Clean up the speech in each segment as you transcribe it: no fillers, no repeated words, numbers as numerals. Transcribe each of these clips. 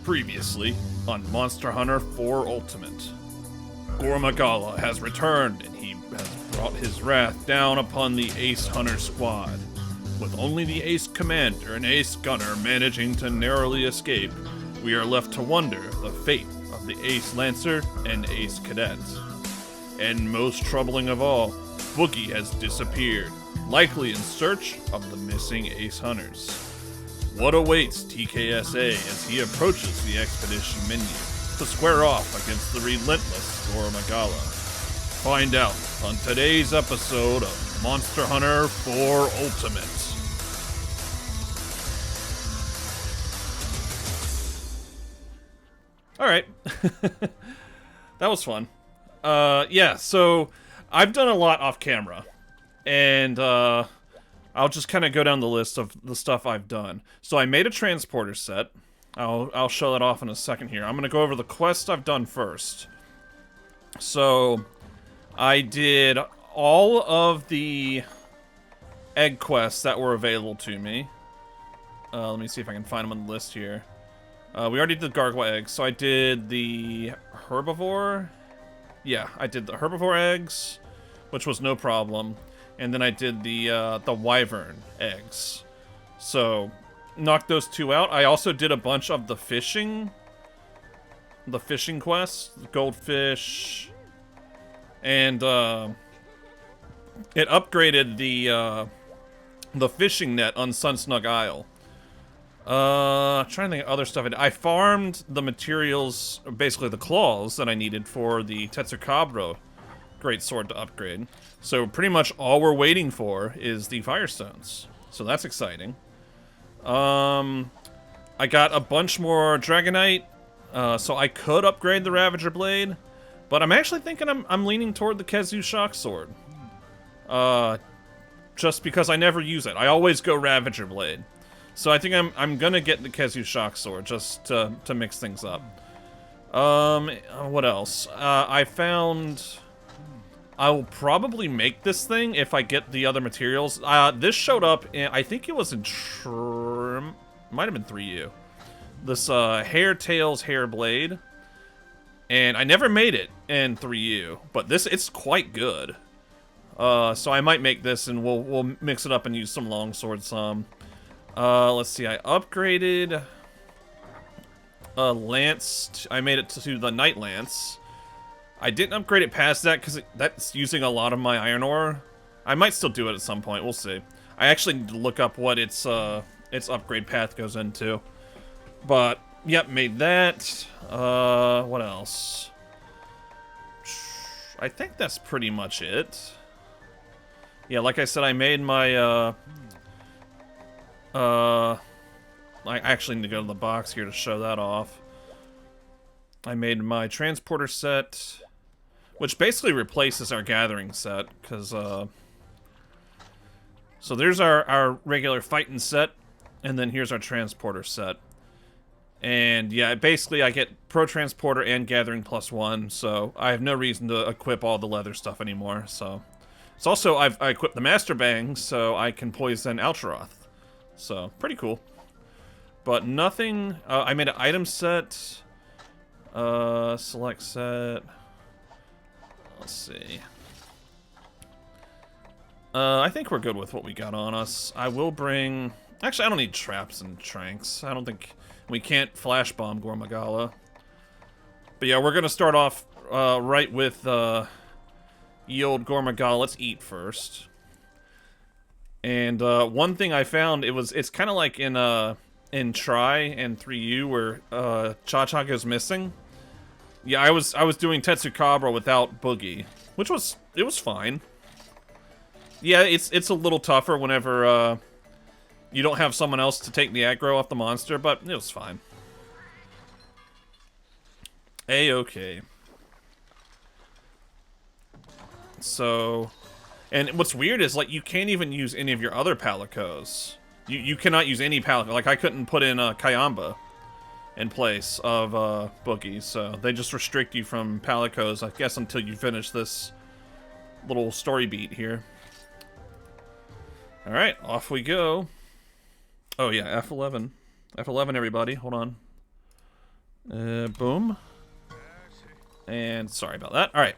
Previously on Monster Hunter 4 Ultimate. Gormagala has returned and he has brought his wrath down upon the Ace Hunter squad. With only the Ace Commander and Ace Gunner managing to narrowly escape, we are left to wonder the fate of the Ace Lancer and Ace Cadet. And most troubling of all, Boogie has disappeared, likely in search of the missing Ace Hunters. What awaits TKSA as he approaches the expedition menu to square off against the relentless Gormagala? Find out on today's episode of Monster Hunter 4 Ultimate. Alright. That was fun. Yeah, so I've done a lot off camera. And, I'll just kind of go down the list of the stuff I've done. So I made a transporter set. I'll show that off in a second here. I'm going to go over the quests I've done first. So I did all of the egg quests that were available to me. Let me see if I can find them on the list here. We already did the gargoyle eggs, so I did the herbivore. Yeah, I did the herbivore eggs, which was no problem. And then I did the wyvern eggs. So, knocked those two out. I also did a bunch of the fishing quests, goldfish, and it upgraded the fishing net on Sunsnug Isle. I'm trying to think of other stuff. I farmed the materials, basically the claws that I needed for the Tetsukabra great sword to upgrade. So pretty much all we're waiting for is the Firestones. So that's exciting. I got a bunch more Dragonite, so I could upgrade the Ravager Blade, but I'm actually thinking I'm leaning toward the Kezu Shock Sword. Just because I never use it. I always go Ravager Blade. So I think I'm gonna get the Kezu Shock Sword just to mix things up. What else? I found I will probably make this thing if I get the other materials. This showed up in, I think it was in might have been 3U. This Hair Tails Hair Blade. And I never made it in 3U, but it's quite good. So I might make this and we'll mix it up and use some longsword some. Let's see, I upgraded Lance. I made it to the Night Lance. I didn't upgrade it past that because that's using a lot of my iron ore. I might still do it at some point. We'll see. I actually need to look up what its upgrade path goes into. But yep, made that. What else? I think that's pretty much it. Yeah, like I said, I made my I actually need to go to the box here to show that off. I made my transporter set, which basically replaces our gathering set, because, so there's our regular fighting set, and then here's our transporter set. And, yeah, basically I get Pro Transporter and Gathering +1, so I have no reason to equip all the leather stuff anymore, so. It's also, I equipped the Master Bang, so I can poison Alcharoth. So, pretty cool. But nothing, I made an item set, select set. Let's see. I think we're good with what we got on us. I will bring... Actually, I don't need traps and tranks. I don't think... We can't flash bomb Gormagala. But yeah, we're gonna start off right with ye old Gormagala. Let's eat first. And one thing I found, it's kind of like in Tri and 3U where Cha-Cha goes missing. Yeah, I was doing Tetsukabra without Boogie, which was fine. Yeah, it's a little tougher whenever you don't have someone else to take the aggro off the monster, but it was fine. A-okay. So, and what's weird is like you can't even use any of your other Palicos. You cannot use any Palico. Like I couldn't put in Kayamba in place of Boogie, so they just restrict you from Palicos, I guess, until you finish this little story beat here. Alright, off we go. Oh yeah, F11. F11, everybody. Hold on. Boom. And sorry about that. Alright.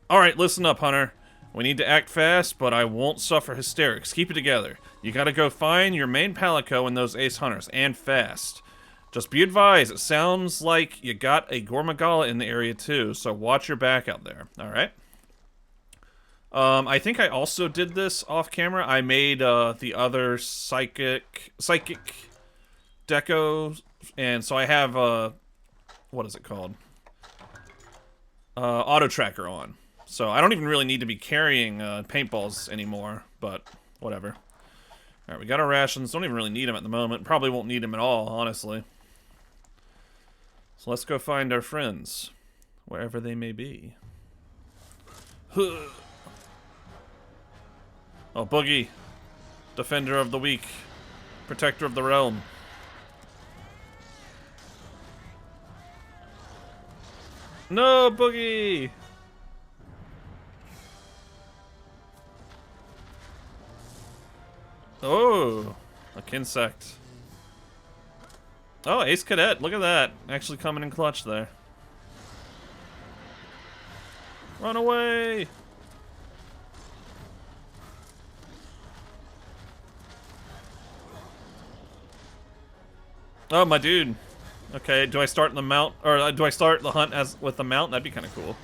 Alright, listen up, Hunter. We need to act fast, but I won't suffer hysterics. Keep it together. You gotta go find your main Palico and those ace hunters, and fast. Just be advised, it sounds like you got a Gormagala in the area too, so watch your back out there. Alright. I think I also did this off camera. I made the other psychic deco, and so I have what is it called? Auto tracker on. So I don't even really need to be carrying paintballs anymore, but whatever. Alright, we got our rations. Don't even really need them at the moment. Probably won't need them at all, honestly. So let's go find our friends, wherever they may be. Oh, Boogie. Defender of the weak. Protector of the realm. No, Boogie! Oh, a Kinsect. Oh, Ace Cadet, look at that. Actually coming in clutch there. Run away! Oh, my dude. Okay, do I start the mount, or do I start the hunt as with the mount? That'd be kind of cool.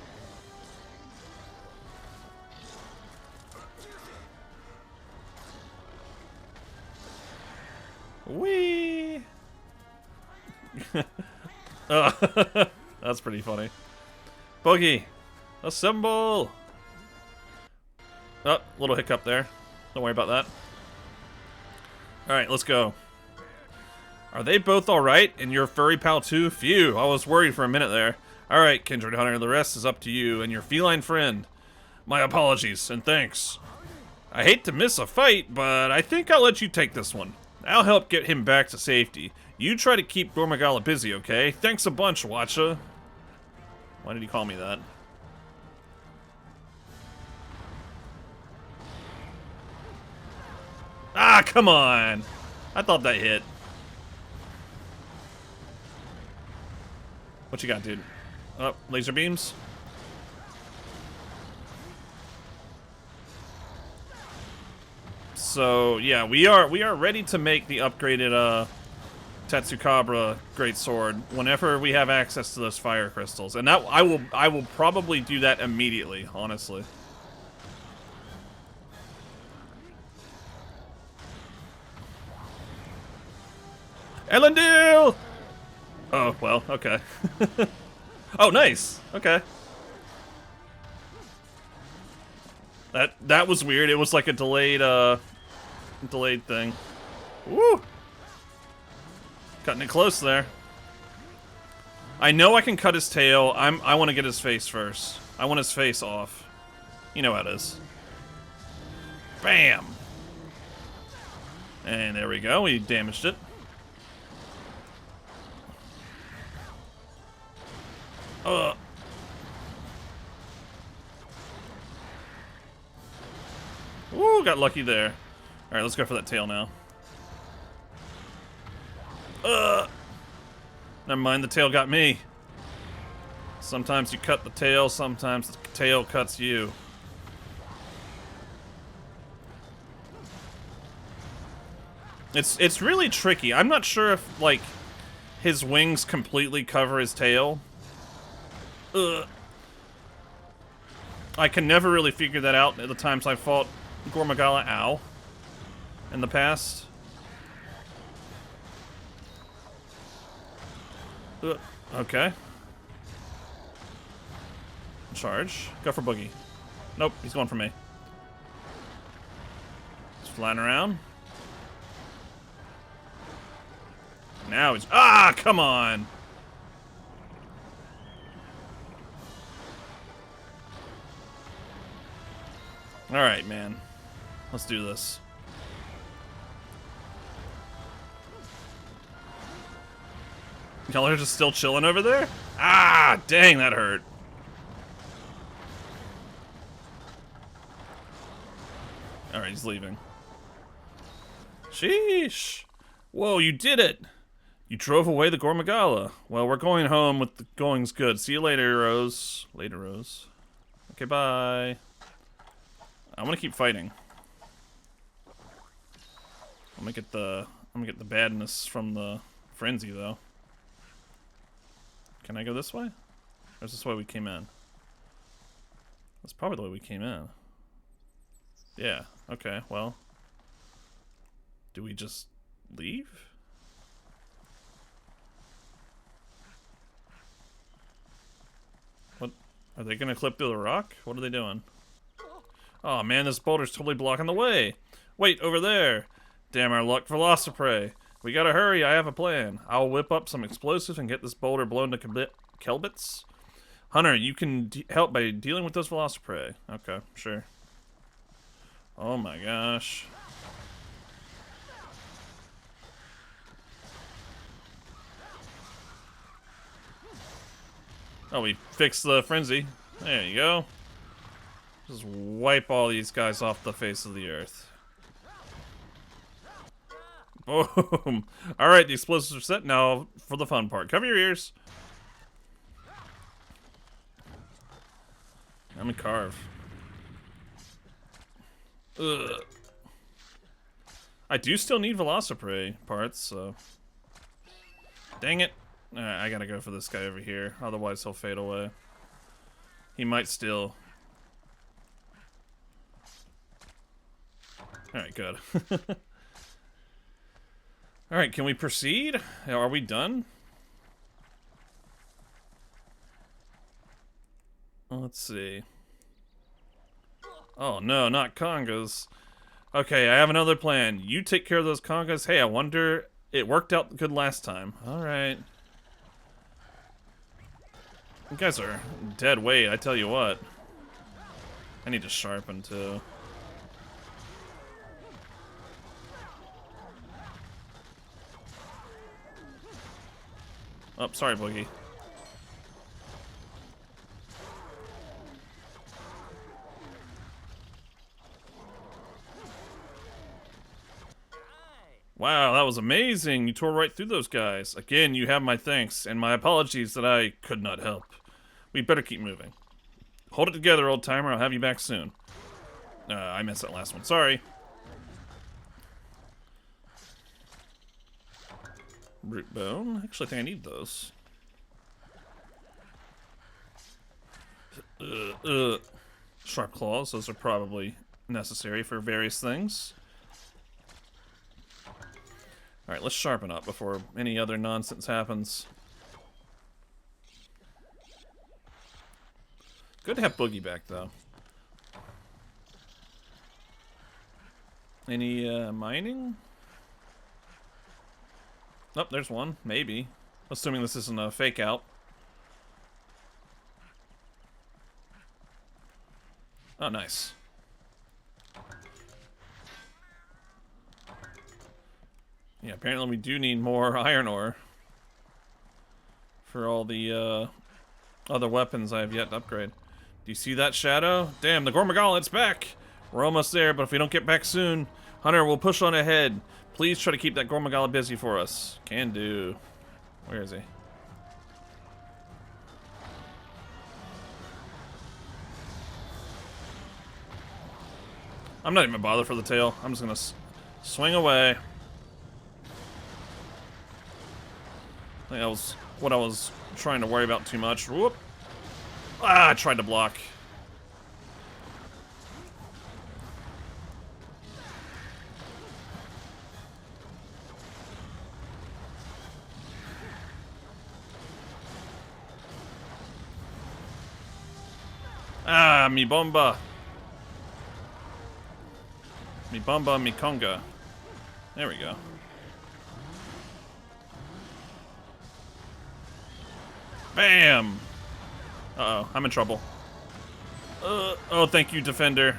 Whee! That's pretty funny. Boogie, assemble! Oh, little hiccup there. Don't worry about that. Alright, let's go. Are they both alright? And your furry pal too? Phew, I was worried for a minute there. Alright, Kindred Hunter, the rest is up to you and your feline friend. My apologies, and thanks. I hate to miss a fight, but I think I'll let you take this one. I'll help get him back to safety. You try to keep Gormagala busy, okay? Thanks a bunch, Watcha. Why did he call me that? Ah, come on! I thought that hit. What you got, dude? Oh, laser beams? So, yeah, we are ready to make the upgraded, Tetsukabra Greatsword whenever we have access to those fire crystals. And that, I will probably do that immediately, honestly. Elendil! Oh, well, okay. Oh, nice. Okay. That was weird. It was like a delayed thing. Woo! Cutting it close there. I know I can cut his tail. I want to get his face first. I want his face off. You know how it is. Bam! And there we go. We damaged it. Ooh, got lucky there. Alright, let's go for that tail now. Never mind, the tail got me. Sometimes you cut the tail, sometimes the tail cuts you. It's really tricky. I'm not sure if, like, his wings completely cover his tail. I can never really figure that out at the times I fought Gormagala, ow, in the past. Okay. Charge. Go for Boogie. Nope, he's going for me. He's flying around. Now he's... Ah, come on! Alright, man. Let's do this. Y'all are just still chilling over there? Ah, dang, that hurt. Alright, he's leaving. Sheesh. Whoa, you did it! You drove away the Gormagala. Well, we're going home with the going's good. See you later, Rose. Later, Rose. Okay, bye. I want to keep fighting. I'm gonna get the badness from the frenzy though. Can I go this way? Or is this the way we came in? That's probably the way we came in. Yeah, okay, well. Do we just leave? What? Are they gonna clip through the rock? What are they doing? Oh man, this boulder's totally blocking the way. Wait, over there. Damn our luck, Velociprey. We gotta hurry, I have a plan. I'll whip up some explosives and get this boulder blown to kelbits. Hunter, you can help by dealing with those Velociprey. Okay, sure. Oh my gosh. Oh, we fixed the frenzy. There you go. Just wipe all these guys off the face of the earth. Boom. Alright, the explosives are set now for the fun part. Cover your ears. Let me carve. Ugh. I do still need Velociprey parts, so... Dang it. Alright, I gotta go for this guy over here. Otherwise he'll fade away. He might still... Alright, good. Alright, can we proceed? Are we done? Let's see. Oh no, not congas. Okay, I have another plan. You take care of those congas. Hey, I wonder... It worked out good last time. Alright. You guys are dead weight, I tell you what. I need to sharpen too. Oh, sorry, Boogie. Wow, that was amazing. You tore right through those guys. Again, you have my thanks, and my apologies that I could not help. We better keep moving. Hold it together, old timer. I'll have you back soon. I missed that last one. Sorry. Root bone. Actually, I think I need those. Sharp claws. Those are probably necessary for various things. Alright, let's sharpen up before any other nonsense happens. Good to have Boogie back, though. Any, mining? Oh, there's one. Maybe. Assuming this isn't a fake out. Oh, nice. Yeah, apparently we do need more iron ore for all the other weapons I have yet to upgrade. Do you see that shadow? Damn, the Gormagala, it's back! We're almost there, but if we don't get back soon, Hunter, we'll push on ahead. Please try to keep that Gormagala busy for us. Can do. Where is he? I'm not even bothered for the tail. I'm just gonna swing away. I think that was what I was trying to worry about too much. Whoop! Ah, I tried to block. Ah, mi bomba. Mi bomba, mi conga. There we go. Bam! Uh-oh, I'm in trouble. Oh, thank you, Defender.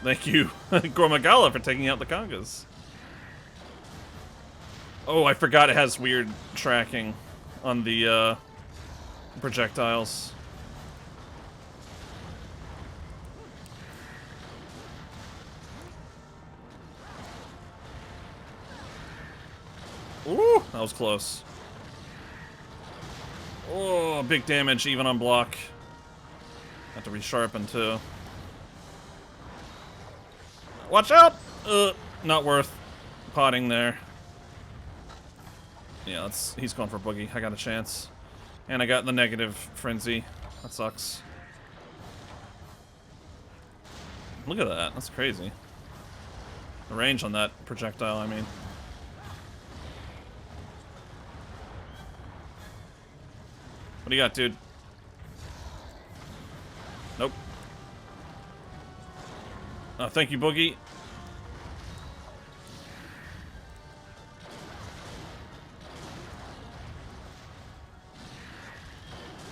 Thank you, Gormagala, for taking out the congas. Oh, I forgot it has weird tracking on the, projectiles. Ooh, that was close. Oh, big damage even on block. Have to resharpen too. Watch out! Not worth potting there. Yeah, he's going for Boogie. I got a chance. And I got the negative frenzy. That sucks. Look at that. That's crazy. The range on that projectile, I mean. What do you got, dude? Nope. Oh, thank you, Boogie.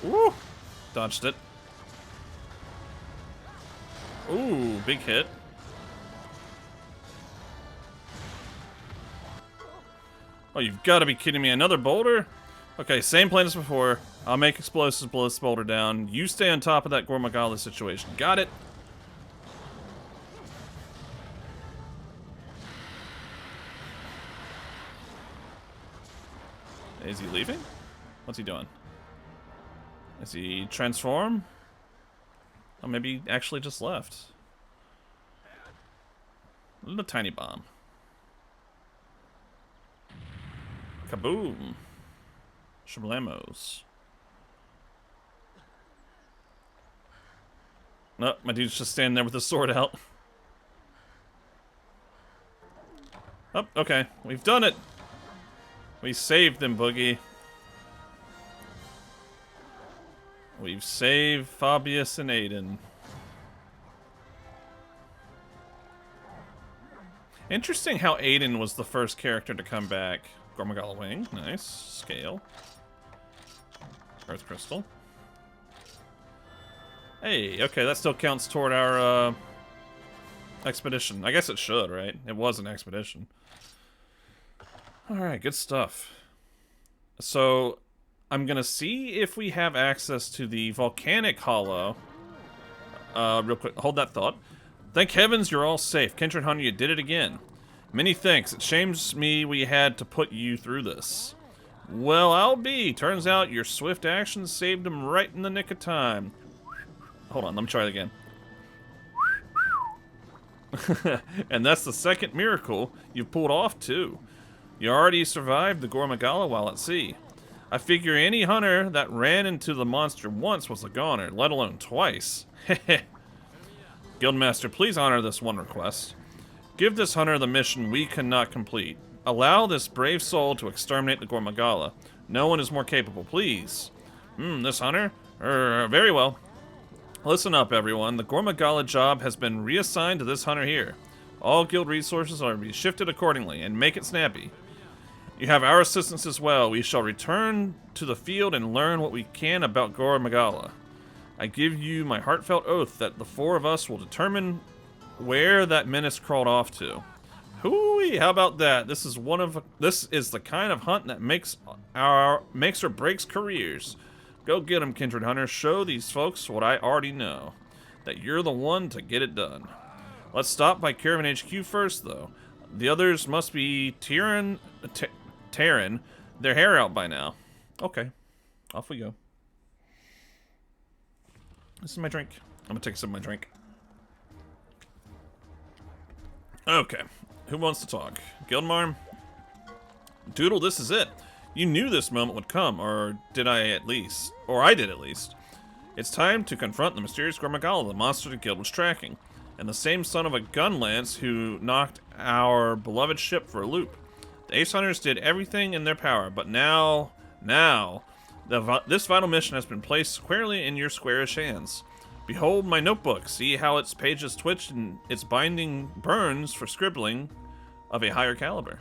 Woo! Dodged it. Ooh, big hit. Oh, you've got to be kidding me. Another boulder? Okay, same plan as before. I'll make explosives, blow this boulder down. You stay on top of that Gormagala situation. Got it? Is he leaving? What's he doing? Is he transform? Oh, maybe he actually just left. A little tiny bomb. Kaboom. Shablamos. No, my dude's just standing there with his sword out. Oh, okay. We've done it. We saved them, Boogie. We've saved Fabius and Aiden. Interesting how Aiden was the first character to come back. Gormagala Wing, nice. Scale. Earth Crystal. Hey, okay, that still counts toward our expedition. I guess it should, right? It was an expedition. Alright, good stuff. So, I'm gonna see if we have access to the volcanic hollow. Real quick, hold that thought. Thank heavens you're all safe. Kindred Hunter, you did it again. Many thanks. It shames me we had to put you through this. Well, I'll be. Turns out your swift actions saved him right in the nick of time. Hold on, let me try it again. And that's the second miracle you've pulled off, too. You already survived the Gormagala while at sea. I figure any hunter that ran into the monster once was a goner, let alone twice. Guildmaster, please honor this one request. Give this hunter the mission we cannot complete. Allow this brave soul to exterminate the Gormagala. No one is more capable, please. This hunter? Very well. Listen up, everyone. The Gormagala job has been reassigned to this hunter here. All guild resources are to be shifted accordingly, and make it snappy. You have our assistance as well. We shall return to the field and learn what we can about Gormagala. I give you my heartfelt oath that the four of us will determine where that menace crawled off to. Hooey, how about that? This is the kind of hunt that makes or breaks careers. Go get 'em, Kindred Hunter. Show these folks what I already know. That you're the one to get it done. Let's stop by Caravan HQ first, though. The others must be tearing their hair out by now. Okay, off we go. This is my drink. I'm gonna take a sip of my drink. Okay, who wants to talk? Guildmarm? Doodle, this is it. You knew this moment would come, or did I at least? Or I did at least. It's time to confront the mysterious Gormagala the monster the guild was tracking, and the same son of a gun lance who knocked our beloved ship for a loop. The Ace Hunters did everything in their power, but now, this vital mission has been placed squarely in your squarish hands. Behold my notebook. See how its pages twitch and its binding burns for scribbling of a higher caliber.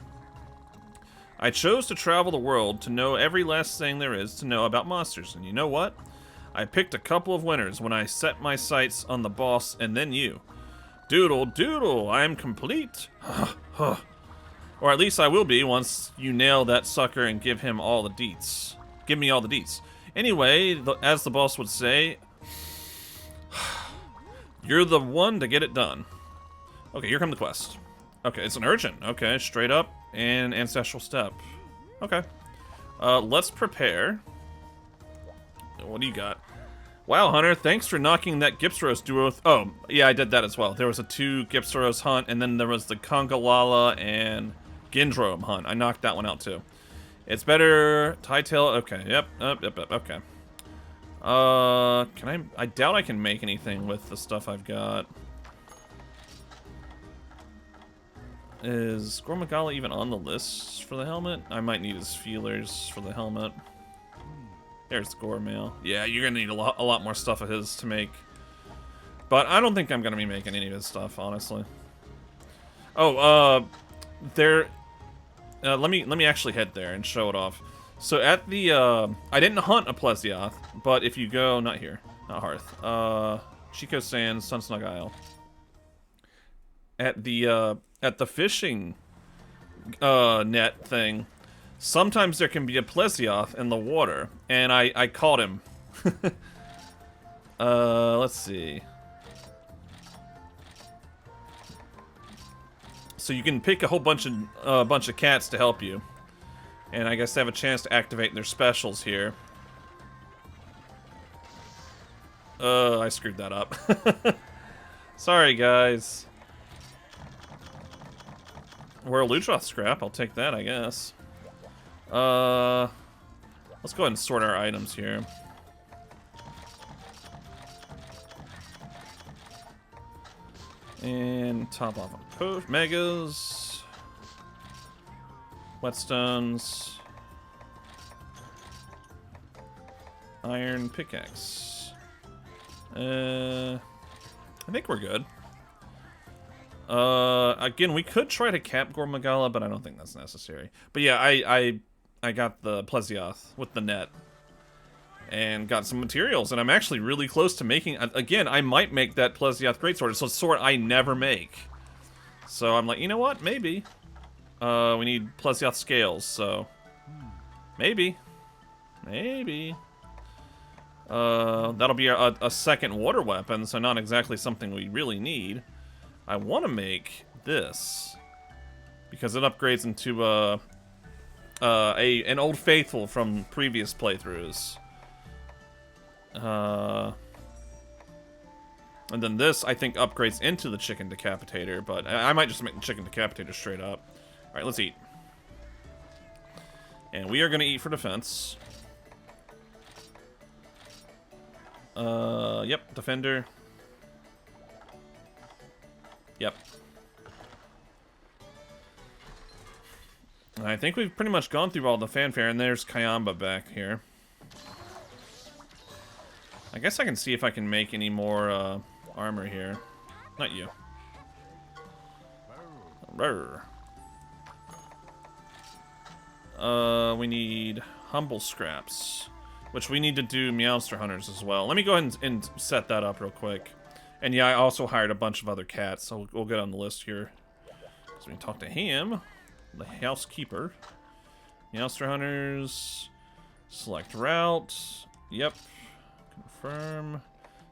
I chose to travel the world to know every last thing there is to know about monsters, and you know what? I picked a couple of winners when I set my sights on the boss and then you. Doodle, I am complete. Or at least I will be once you nail that sucker and give him all the deets. Give me all the deets. Anyway, as the boss would say, you're the one to get it done. Okay, here come the quest. Okay, it's an urchin. Okay, straight up and ancestral step. Okay. Let's prepare. What do you got? Wow, Hunter, thanks for knocking that Gipsaros duo. Oh, yeah, I did that as well. There was a 2 Gipsaros hunt, and then there was the Congalala and Gindrome hunt. I knocked that one out, too. It's better. Tightail. Okay, yep, okay. I doubt I can make anything with the stuff I've got. Is Gormagala even on the list for the helmet? I might need his feelers for the helmet. There's the Gormail. Yeah, you're gonna need a lot more stuff of his to make. But I don't think I'm gonna be making any of his stuff, honestly. Oh, let me actually head there and show it off. So at the I didn't hunt a Plesioth, but if you go, not here, not Hearth. Chico Sands, Sunsnug Isle. At the fishing net thing, sometimes there can be a Plesioth in the water, and I caught him. Let's see. So you can pick a whole bunch of cats to help you, and I guess they have a chance to activate their specials here. I screwed that up. Sorry, guys. We're a Lutroth scrap. I'll take that, I guess. Let's go ahead and sort our items here. And top off on Megas. Whetstones. Iron pickaxe. I think we're good. Again, we could try to cap Gormagala, but I don't think that's necessary. But yeah, I got the Plesioth with the net. And got some materials, and I'm actually really close to making... Again, I might make that Plesioth Greatsword. It's a sword I never make. So I'm like, you know what? Maybe. We need Plesioth scales, so... Maybe. Maybe. That'll be a second water weapon, so not exactly something we really need. I want to make this. Because it upgrades into an Old Faithful from previous playthroughs. And then this, I think, upgrades into the Chicken Decapitator, but I might just make the Chicken Decapitator straight up. Alright, let's eat. And we are going to eat for defense. Yep, Defender. Yep. I think we've pretty much gone through all the fanfare, and there's Kayamba back here. I guess I can see if I can make any more armor here. Not you. We need humble scraps, which we need to do Meowster Hunters as well. Let me go ahead and set that up real quick. And yeah, I also hired a bunch of other cats, so we'll get on the list here. So we can talk to him, the housekeeper. Meowster Hunters, select route. Yep. Confirm.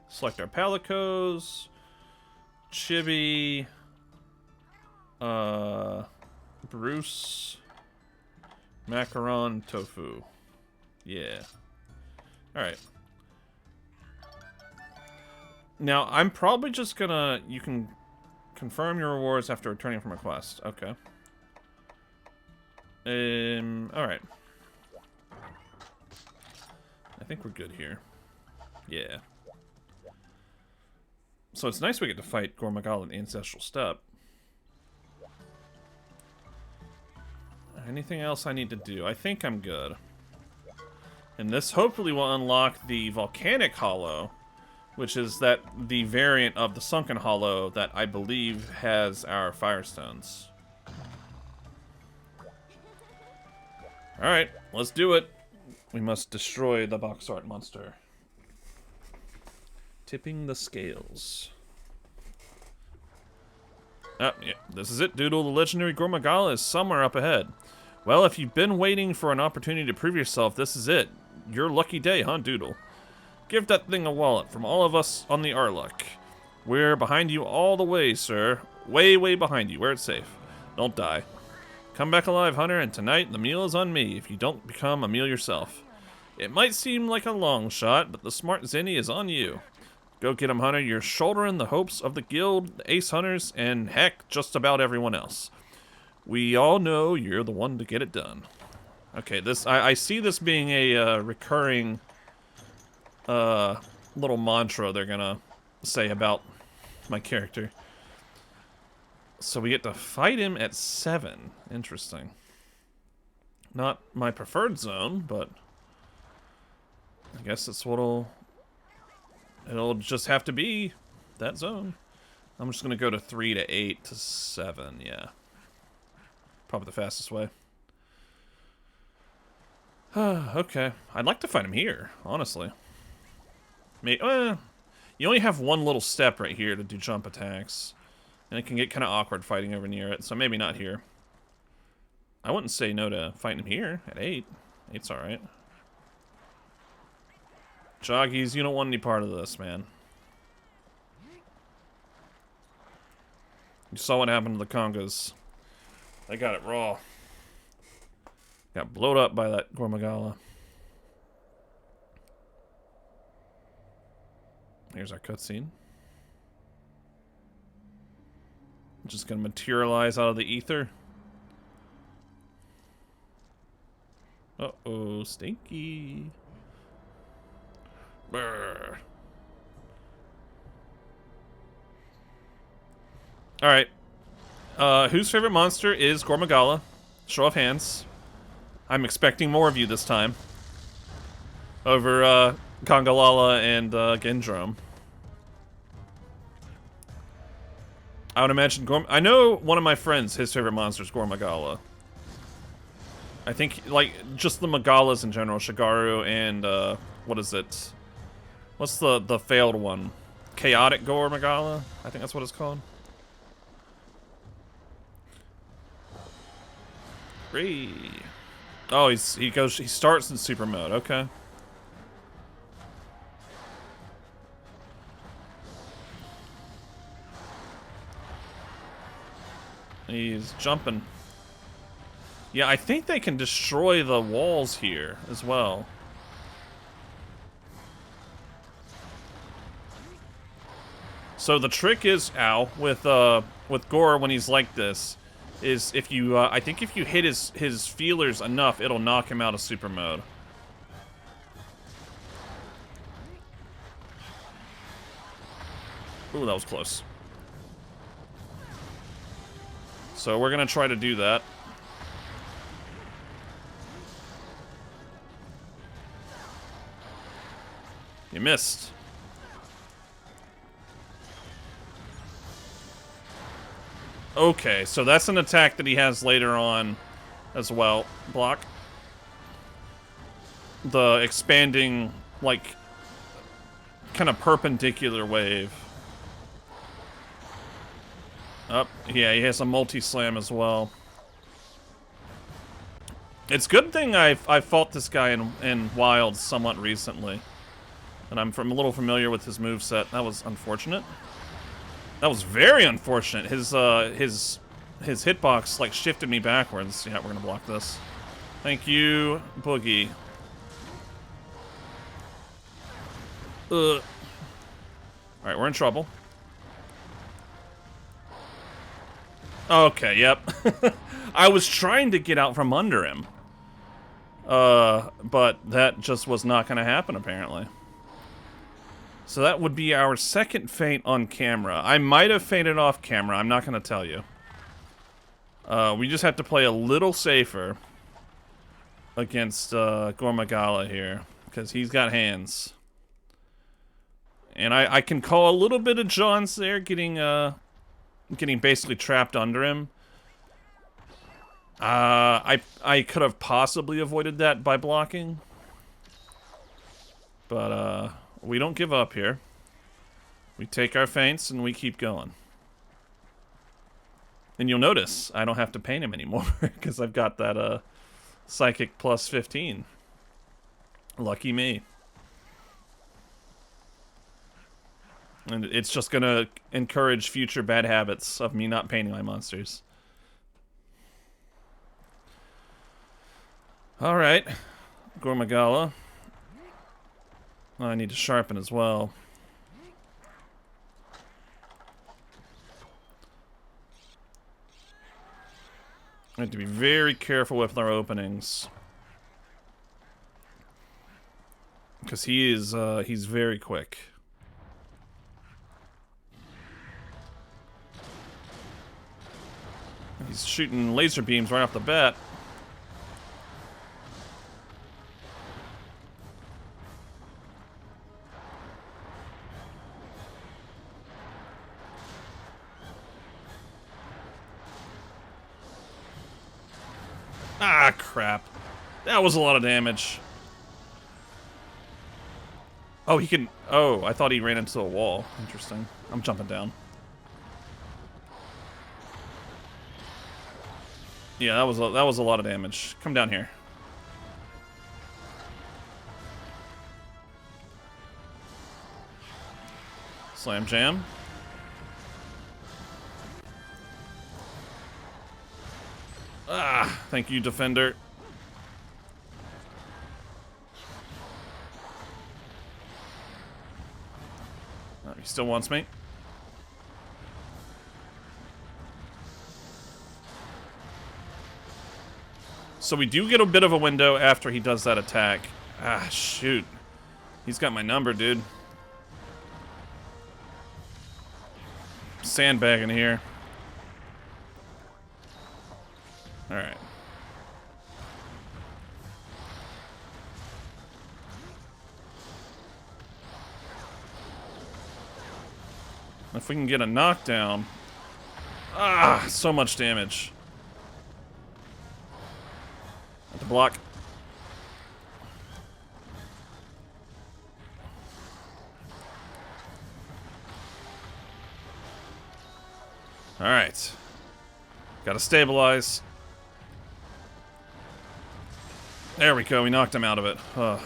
Select our Palicos. Chibi. Bruce. Macaron. Tofu. Yeah. Alright. Now, I'm probably just gonna... You can confirm your rewards after returning from a quest. Okay. Alright. I think we're good here. Yeah. So it's nice we get to fight Gormagala in the Ancestral Steppe. Anything else I need to do? I think I'm good. And this hopefully will unlock the Volcanic Hollow, which is the variant of the Sunken Hollow that I believe has our Firestones. Alright, let's do it. We must destroy the box art monster. Tipping the scales. Ah, yeah, this is it, Doodle. The legendary Gormagala is somewhere up ahead. Well, if you've been waiting for an opportunity to prove yourself, this is it. Your lucky day, huh, Doodle? Give that thing a wallet from all of us on the Arluck. We're behind you all the way, sir. Way, way behind you, where it's safe. Don't die. Come back alive, Hunter, and tonight the meal is on me if you don't become a meal yourself. It might seem like a long shot, but the smart Zenny is on you. Go get him, Hunter. You're shouldering the hopes of the guild, the ace hunters, and heck, just about everyone else. We all know you're the one to get it done. Okay, this I see this being a recurring little mantra they're gonna say about my character. So we get to fight him at 7. Interesting. Not my preferred zone, but I guess it's what'll... It'll just have to be that zone. I'm just gonna go to 3 to 8 to 7, yeah. Probably the fastest way. Okay. I'd like to fight him here, honestly. You only have one little step right here to do jump attacks. And it can get kind of awkward fighting over near it, so maybe not here. I wouldn't say no to fighting him here at 8. 8's alright. Joggies, you don't want any part of this, man. You saw what happened to the Congas. They got it raw. Got blowed up by that Gormagala. Here's our cutscene. Just gonna materialize out of the ether. Uh-oh, stinky. Brr. Alright. Whose favorite monster is Gormagala? Show of hands. I'm expecting more of you this time. Over, Congalala and, Gendrome. I would imagine I know one of my friends, his favorite monster is Gormagala. I think, like, just the Magalas in general. Shigaru and, what is it? What's the failed one? Chaotic Gormagala? I think that's what it's called. Free. Oh, he starts in super mode, okay. He's jumping. Yeah, I think they can destroy the walls here as well. So the trick is, with Gore when he's like this, is if you, I think if you hit his feelers enough, it'll knock him out of super mode. Ooh, that was close. So we're gonna try to do that. You missed. Okay, so that's an attack that he has later on as well. Block. The expanding, like, kind of perpendicular wave. Oh, yeah, he has a multi-slam as well. It's a good thing I fought this guy in Wild somewhat recently. And I'm a little familiar with his moveset. That was unfortunate. That was very unfortunate. His hitbox, like, shifted me backwards. Yeah, we're gonna block this. Thank you, Boogie. Alright, we're in trouble. Okay, yep. I was trying to get out from under him. But that just was not gonna happen, apparently. So that would be our second feint on camera. I might have feinted off camera, I'm not gonna tell you. We just have to play a little safer against Gormagala here, because he's got hands. And I can call a little bit of John's there, getting basically trapped under him. I could have possibly avoided that by blocking. But, we don't give up here. We take our feints and we keep going. And you'll notice I don't have to paint him anymore because I've got that psychic plus 15. Lucky me. And it's just gonna encourage future bad habits of me not painting my monsters. Alright. Gormagala. Oh, I need to sharpen as well. I have to be very careful with our openings. Because he's very quick. He's shooting laser beams right off the bat. Ah, crap. That was a lot of damage. Oh, he can... Oh, I thought he ran into a wall. Interesting. I'm jumping down. Yeah, that was a lot of damage. Come down here. Slam jam. Ah, thank you, defender. Oh, he still wants me. So we do get a bit of a window after he does that attack. Ah, shoot. He's got my number, dude. Sandbagging here. Alright. If we can get a knockdown. Ah, so much damage. Have to block. Alright. Gotta stabilize. There we go, we knocked him out of it. Ugh.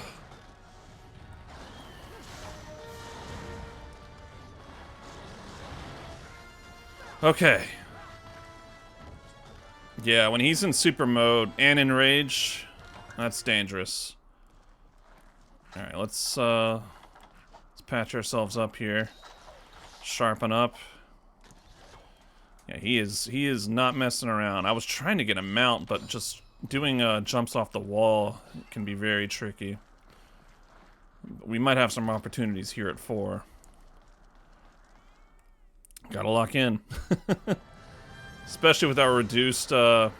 Okay. Yeah, when he's in super mode and in rage, that's dangerous. Alright, let's patch ourselves up here. Sharpen up. Yeah, he is not messing around. I was trying to get him mount, but just doing jumps off the wall can be very tricky. We might have some opportunities here at 4. Gotta lock in. Especially with our reduced HP.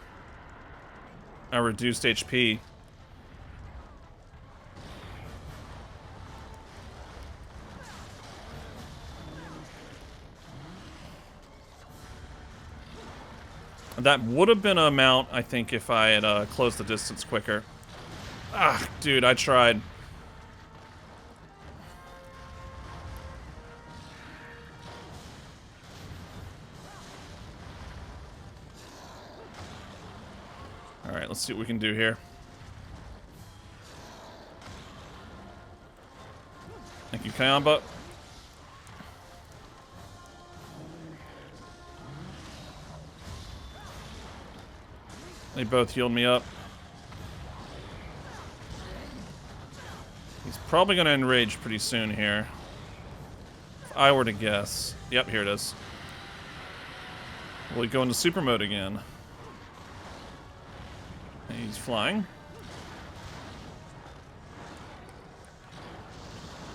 That would have been a mount, I think, if I had closed the distance quicker. Ah, dude, I tried. Alright, let's see what we can do here. Thank you, Kayamba. They both healed me up. He's probably going to enrage pretty soon here. If I were to guess. Yep, here it is. Will he go into super mode again? He's flying.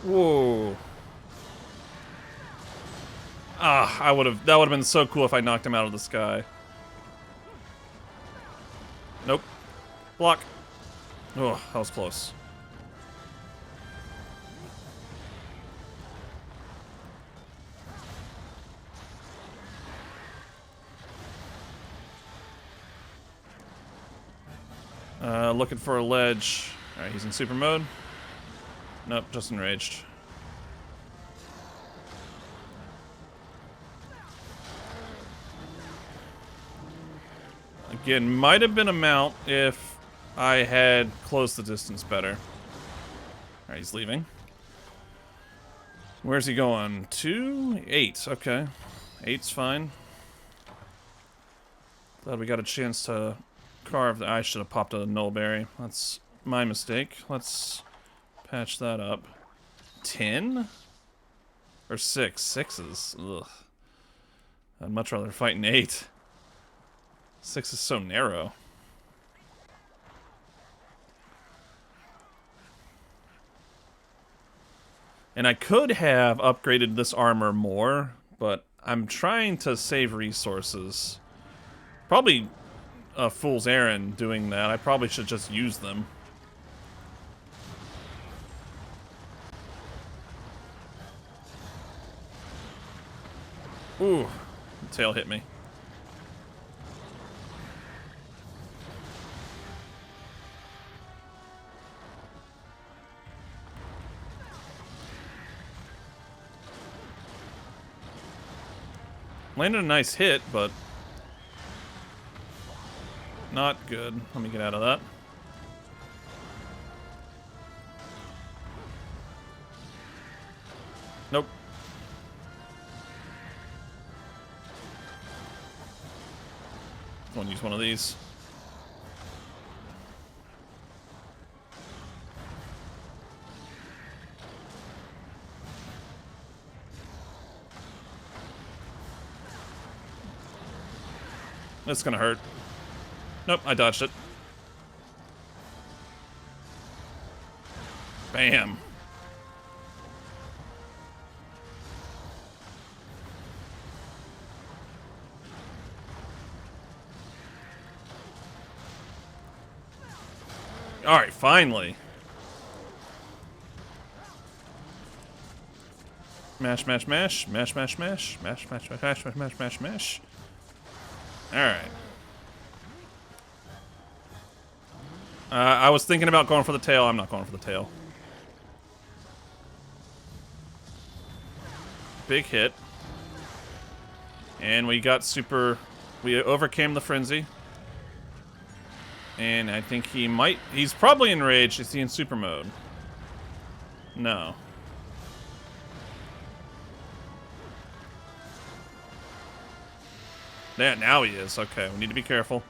Whoa. Ah, that would have been so cool if I knocked him out of the sky. Nope. Block. Oh, that was close. Looking for a ledge. Alright, he's in super mode. Nope, just enraged. Again, might have been a mount if I had closed the distance better. Alright, he's leaving. Where's he going? 2? 8, okay. 8's fine. Glad we got a chance to carve. I should have popped a nullberry. That's my mistake. Let's patch that up. 10? Or 6? 6s. Ugh. I'd much rather fight an 8. 6 is so narrow. And I could have upgraded this armor more, but I'm trying to save resources. Probably a fool's errand doing that. I probably should just use them. Ooh, the tail hit me. Landed a nice hit, but not good. Let me get out of that. Nope. I want to use one of these. It's gonna hurt. Nope, I dodged it. Bam. Alright, finally. Mash, mash, mash. Mash, mash, mash. Mash, mash, mash, mash, mash, mash, mash, mash. Alright. I was thinking about going for the tail. I'm not going for the tail. Big hit. And we got super... We overcame the frenzy. And I think he might... He's probably enraged. Is he in super mode? No. Yeah, now he is. Okay, we need to be careful.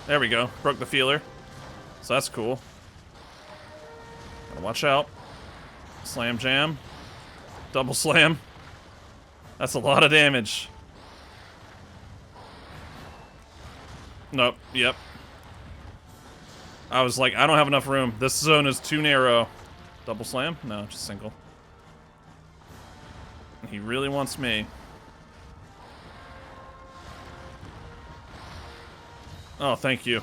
There we go. Broke the feeler. So that's cool. Gotta watch out. Slam jam. Double slam. That's a lot of damage. Nope. Yep. I was like, I don't have enough room. This zone is too narrow. Double slam? No, just single. He really wants me. Oh, thank you.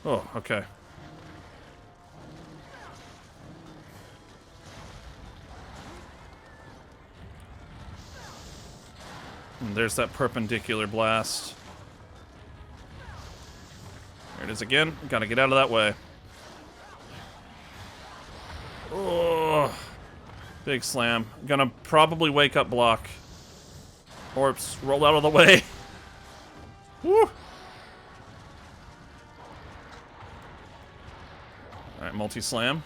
Oh, okay. And there's that perpendicular blast. There it is again. Gotta get out of that way. Oh, big slam. Gonna probably wake up block. Or roll out of the way. Woo! Alright, multi-slam.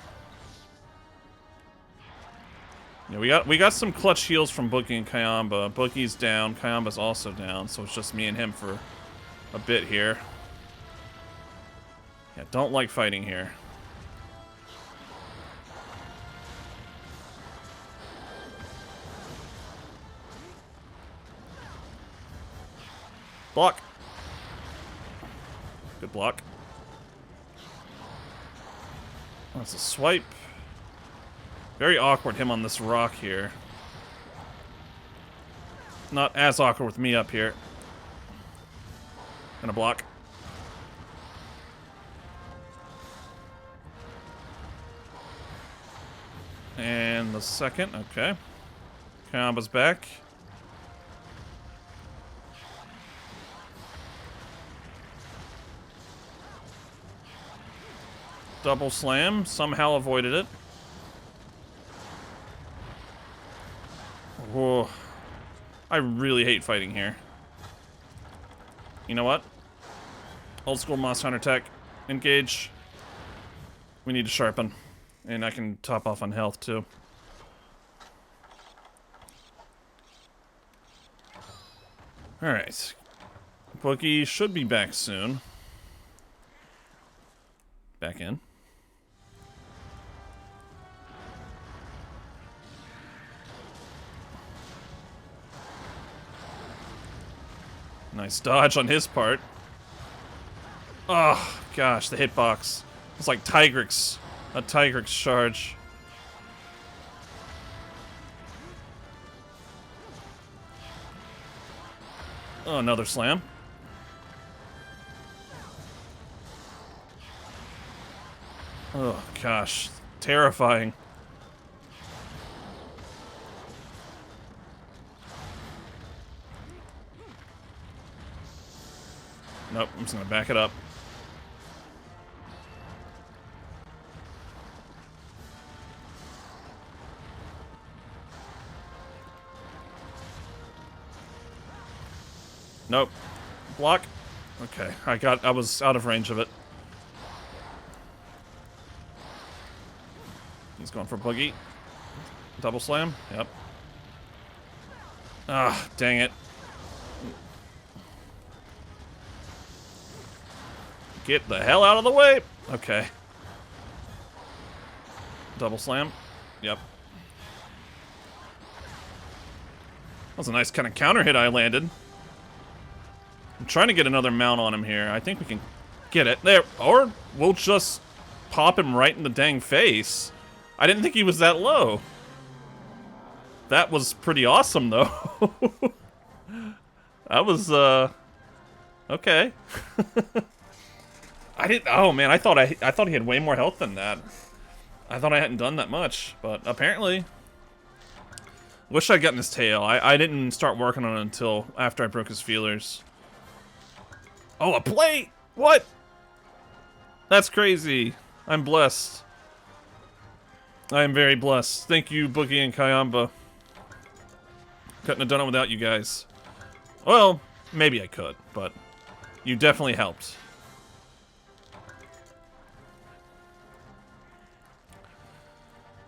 Yeah, we got some clutch heals from Boogie and Kayamba. Boogie's down, Kayamba's also down, so it's just me and him for a bit here. Yeah, don't like fighting here. Block. Good block. That's a swipe. Very awkward him on this rock here. Not as awkward with me up here. Gonna block. And the second, okay. Kayamba's back. Double slam, somehow avoided it. Whoa. I really hate fighting here. You know what? Old school Moss Hunter tech. Engage. We need to sharpen. And I can top off on health, too. Alright. Boogie should be back soon. Back in. Nice dodge on his part. Oh, gosh, the hitbox. It's like Tigrex. A Tigrex charge. Oh, another slam. Oh, gosh. Terrifying. Nope, I'm just gonna back it up. Nope. Block. Okay, I was out of range of it. He's going for Boogie. Double slam. Yep. Ah, dang it. Get the hell out of the way! Okay. Double slam. Yep. That was a nice kind of counter hit I landed. I'm trying to get another mount on him here. I think we can get it. There. Or we'll just pop him right in the dang face. I didn't think he was that low. That was pretty awesome, though. That was, okay. I didn't. Oh man, I thought he had way more health than that. I thought I hadn't done that much, but apparently. Wish I'd gotten his tail. I didn't start working on it until after I broke his feelers. Oh, a plate! What? That's crazy. I'm blessed. I am very blessed. Thank you, Boogie and Kayamba. Couldn't have done it without you guys. Well, maybe I could, but you definitely helped.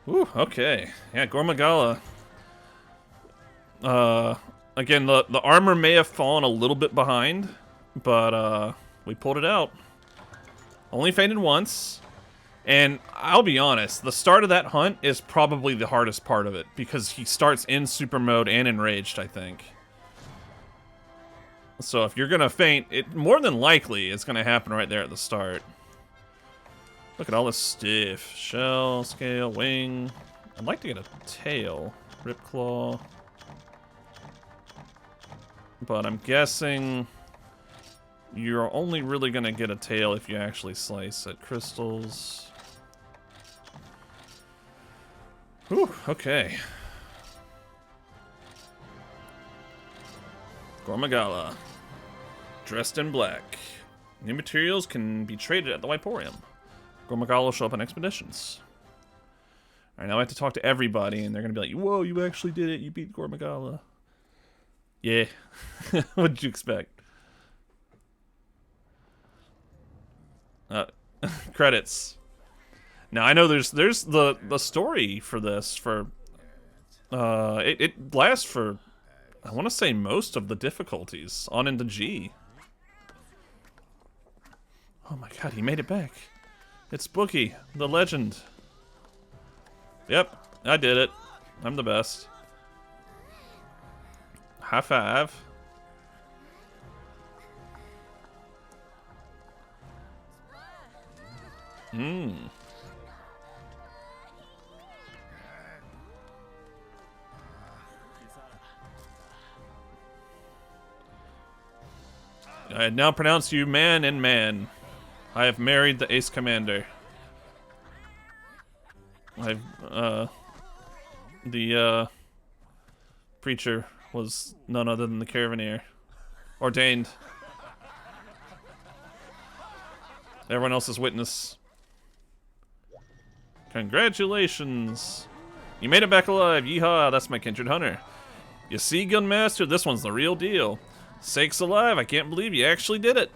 Ooh, okay. Yeah, Gormagala. Again, the armor may have fallen a little bit behind, but we pulled it out. Only fainted once. And I'll be honest, the start of that hunt is probably the hardest part of it, because he starts in super mode and enraged, I think. So if you're gonna faint, it more than likely is gonna happen right there at the start. Look at all this stuff. Shell, scale, wing. I'd like to get a tail. Rip claw. But I'm guessing you're only really gonna get a tail if you actually slice at crystals. Whew, okay. Gormagala. Dressed in black. New materials can be traded at the Wiporium. Gormagala will show up on expeditions. Alright, now I have to talk to everybody, and they're gonna be like, whoa, you actually did it, you beat Gormagala. Yeah. What did you expect? Credits. Now I know there's the story for this for it lasts for I want to say most of the difficulties on into G. Oh my god, he made it back. It's Boogie, the legend. Yep, I did it. I'm the best. High five. I now pronounce you man and man. I have married the ace commander. The preacher was none other than the Caravaneer. Ordained. Everyone else is witness. Congratulations! You made it back alive, yeehaw, that's my kindred hunter. You see, Gunmaster, this one's the real deal. Sakes alive, I can't believe you actually did it.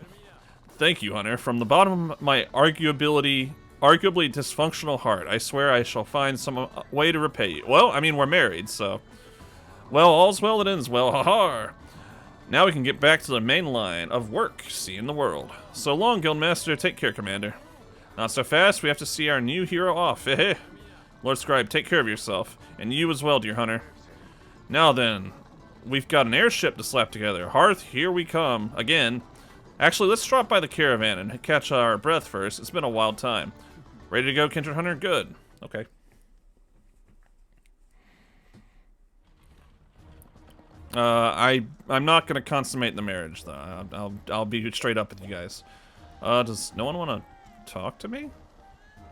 Thank you, Hunter. From the bottom of my arguability arguably dysfunctional heart. I swear I shall find some way to repay you. Well, I mean, we're married, so... Well, all's well that ends well, ha-ha! Now we can get back to the main line of work, seeing the world. So long, Guildmaster. Take care, Commander. Not so fast. We have to see our new hero off. Heh. Lord Scribe, take care of yourself. And you as well, dear hunter. Now then, we've got an airship to slap together. Hearth, here we come. Again. Actually, let's drop by the caravan and catch our breath first. It's been a wild time. Ready to go, Kindred Hunter? Good. Okay. I'm not gonna consummate the marriage though. I'll be straight up with you guys. Does no one want to talk to me?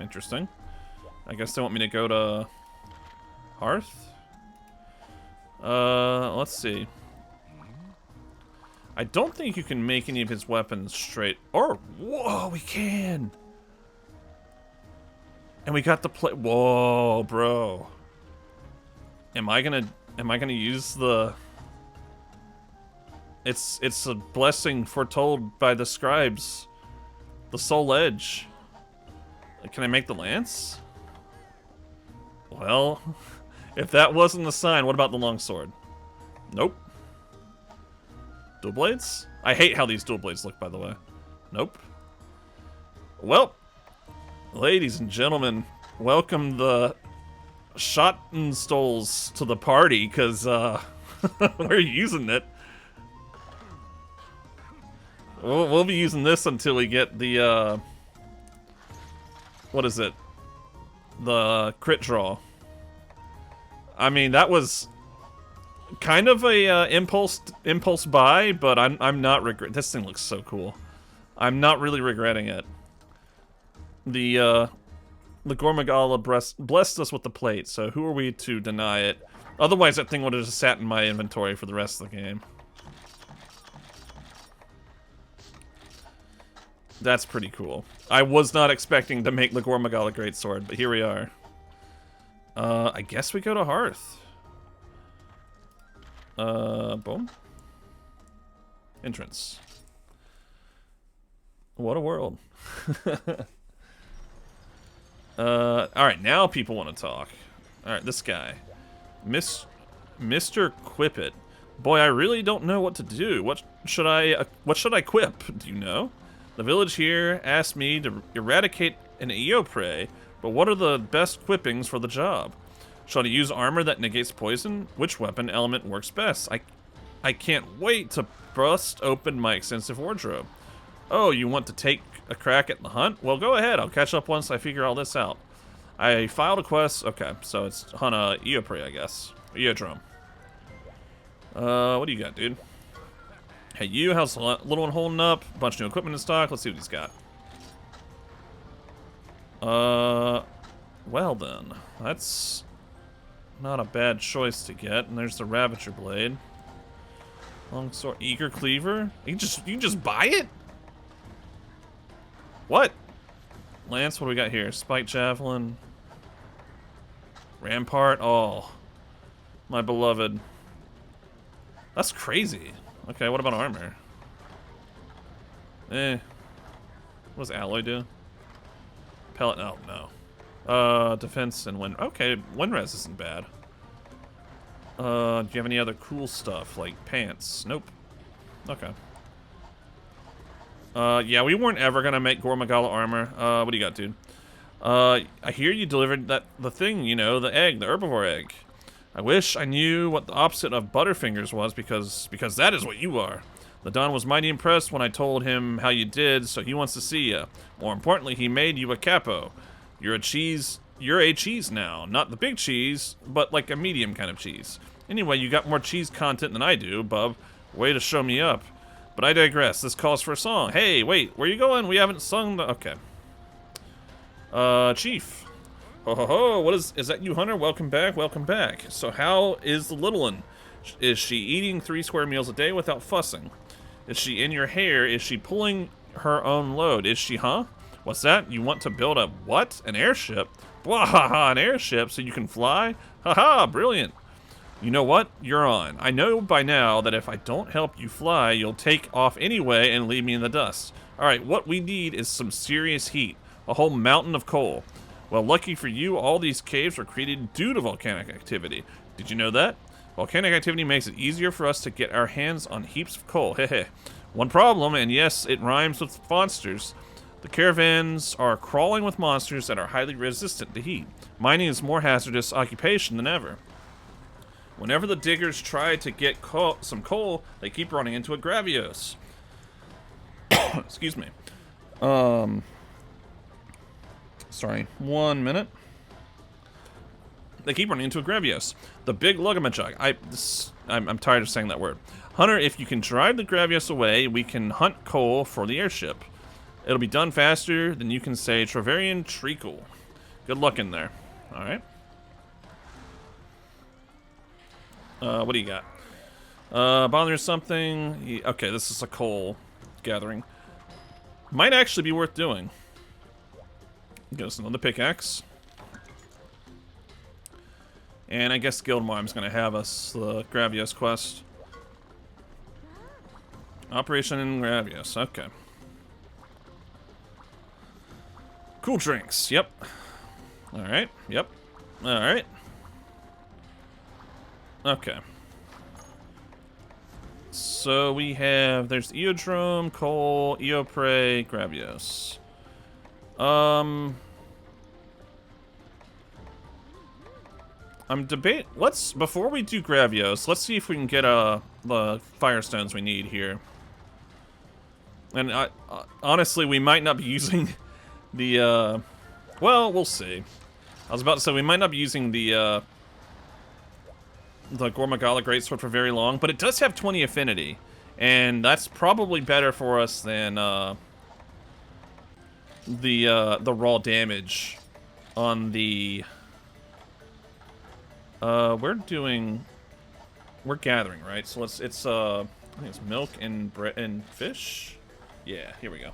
Interesting. I guess they want me to go to Hearth. Let's see. I don't think you can make any of his weapons straight. Or whoa, we can. And we got the plate. Whoa, bro. Am I gonna use the? It's a blessing foretold by the scribes. The soul edge. Can I make the lance? Well, if that wasn't the sign, what about the longsword? Nope. Dual blades? I hate how these dual blades look, by the way. Nope. Well, ladies and gentlemen, welcome the Schottenstolls to the party, because we're using it. We'll be using this until we get the, what is it? The crit draw. I mean, that was kind of a impulse buy, but I'm not regret. This thing looks so cool. I'm not really regretting it. The Gormagala blessed us with the plate, so who are we to deny it? Otherwise, that thing would have just sat in my inventory for the rest of the game. That's pretty cool. I was not expecting to make the Gormagala greatsword, but here we are. I guess we go to Hearth. Boom. Entrance. What a world. Alright, now people want to talk. Alright, this guy. Mr. Quippet. Boy, I really don't know what to do. What should I quip? Do you know? The village here asked me to eradicate an Eopre, but what are the best quippings for the job? Shall I use armor that negates poison? Which weapon element works best? I can't wait to bust open my extensive wardrobe. Oh, you want to take a crack at the hunt? Well, go ahead. I'll catch up once I figure all this out. I filed a quest. Okay, so it's hunt a Eopre, I guess. Eodrome. What do you got, dude? Hey, you, how's the little one holding up? A bunch of new equipment in stock. Let's see what he's got. Well then. That's not a bad choice to get. And there's the Ravager Blade. Longsword. Eager Cleaver? You can just buy it? What? Lance, what do we got here? Spike Javelin. Rampart. Oh. My beloved. That's crazy. Okay, what about armor? What does alloy do? Pellet? Oh, no. Defense and wind. Okay, wind res isn't bad. Do you have any other cool stuff, like pants? Nope. Okay. Yeah, we weren't ever gonna make Gormagala armor. What do you got, dude? I hear you delivered the thing, you know, the egg, the herbivore egg. I wish I knew what the opposite of Butterfingers was, because that is what you are. The Don was mighty impressed when I told him how you did, so he wants to see you. More importantly, he made you a capo. You're a cheese now. Not the big cheese, but like a medium kind of cheese. Anyway, you got more cheese content than I do, bub. Way to show me up. But I digress. This calls for a song. Hey, wait, where you going? We haven't sung the... Okay. Chief. Ho ho ho, what is that you, Hunter? Welcome back, welcome back. So how is the little one? Is she eating 3 square meals a day without fussing? Is she in your hair? Is she pulling her own load? Is she, huh? What's that? You want to build a what? An airship? Blah, an airship so you can fly? Haha, brilliant. You know what? You're on. I know by now that if I don't help you fly, you'll take off anyway and leave me in the dust. Alright, what we need is some serious heat. A whole mountain of coal. Well, lucky for you, all these caves were created due to volcanic activity. Did you know that? Volcanic activity makes it easier for us to get our hands on heaps of coal. Hehe. One problem, and yes, it rhymes with monsters. The caravans are crawling with monsters that are highly resistant to heat. Mining is a more hazardous occupation than ever. Whenever the diggers try to get some coal, they keep running into a Gravios. Excuse me. Sorry, 1 minute. They keep running into a Gravios. The big Lugamajug. I'm tired of saying that word. Hunter, if you can drive the Gravios away, we can hunt coal for the airship. It'll be done faster than you can say Traverian Treacle. Good luck in there. Alright. What do you got? Bother something. Okay, this is a coal gathering. Might actually be worth doing. Get us another pickaxe. And I guess Guildmarm's gonna have us the Gravios quest. Operation Gravios, okay. Cool drinks, yep. Alright, yep. Alright. Okay. So we have, there's Eodrome, Coal, Eoprey, Gravios. Before we do Gravios, let's see if we can get the Firestones we need here. And honestly, we might not be using the, well, we'll see. I was about to say, we might not be using the Gormagala Greatsword for very long, but it does have 20 affinity. And that's probably better for us than, the raw damage on the... we're gathering, right? So I think it's milk and bread and fish? Yeah, here we go.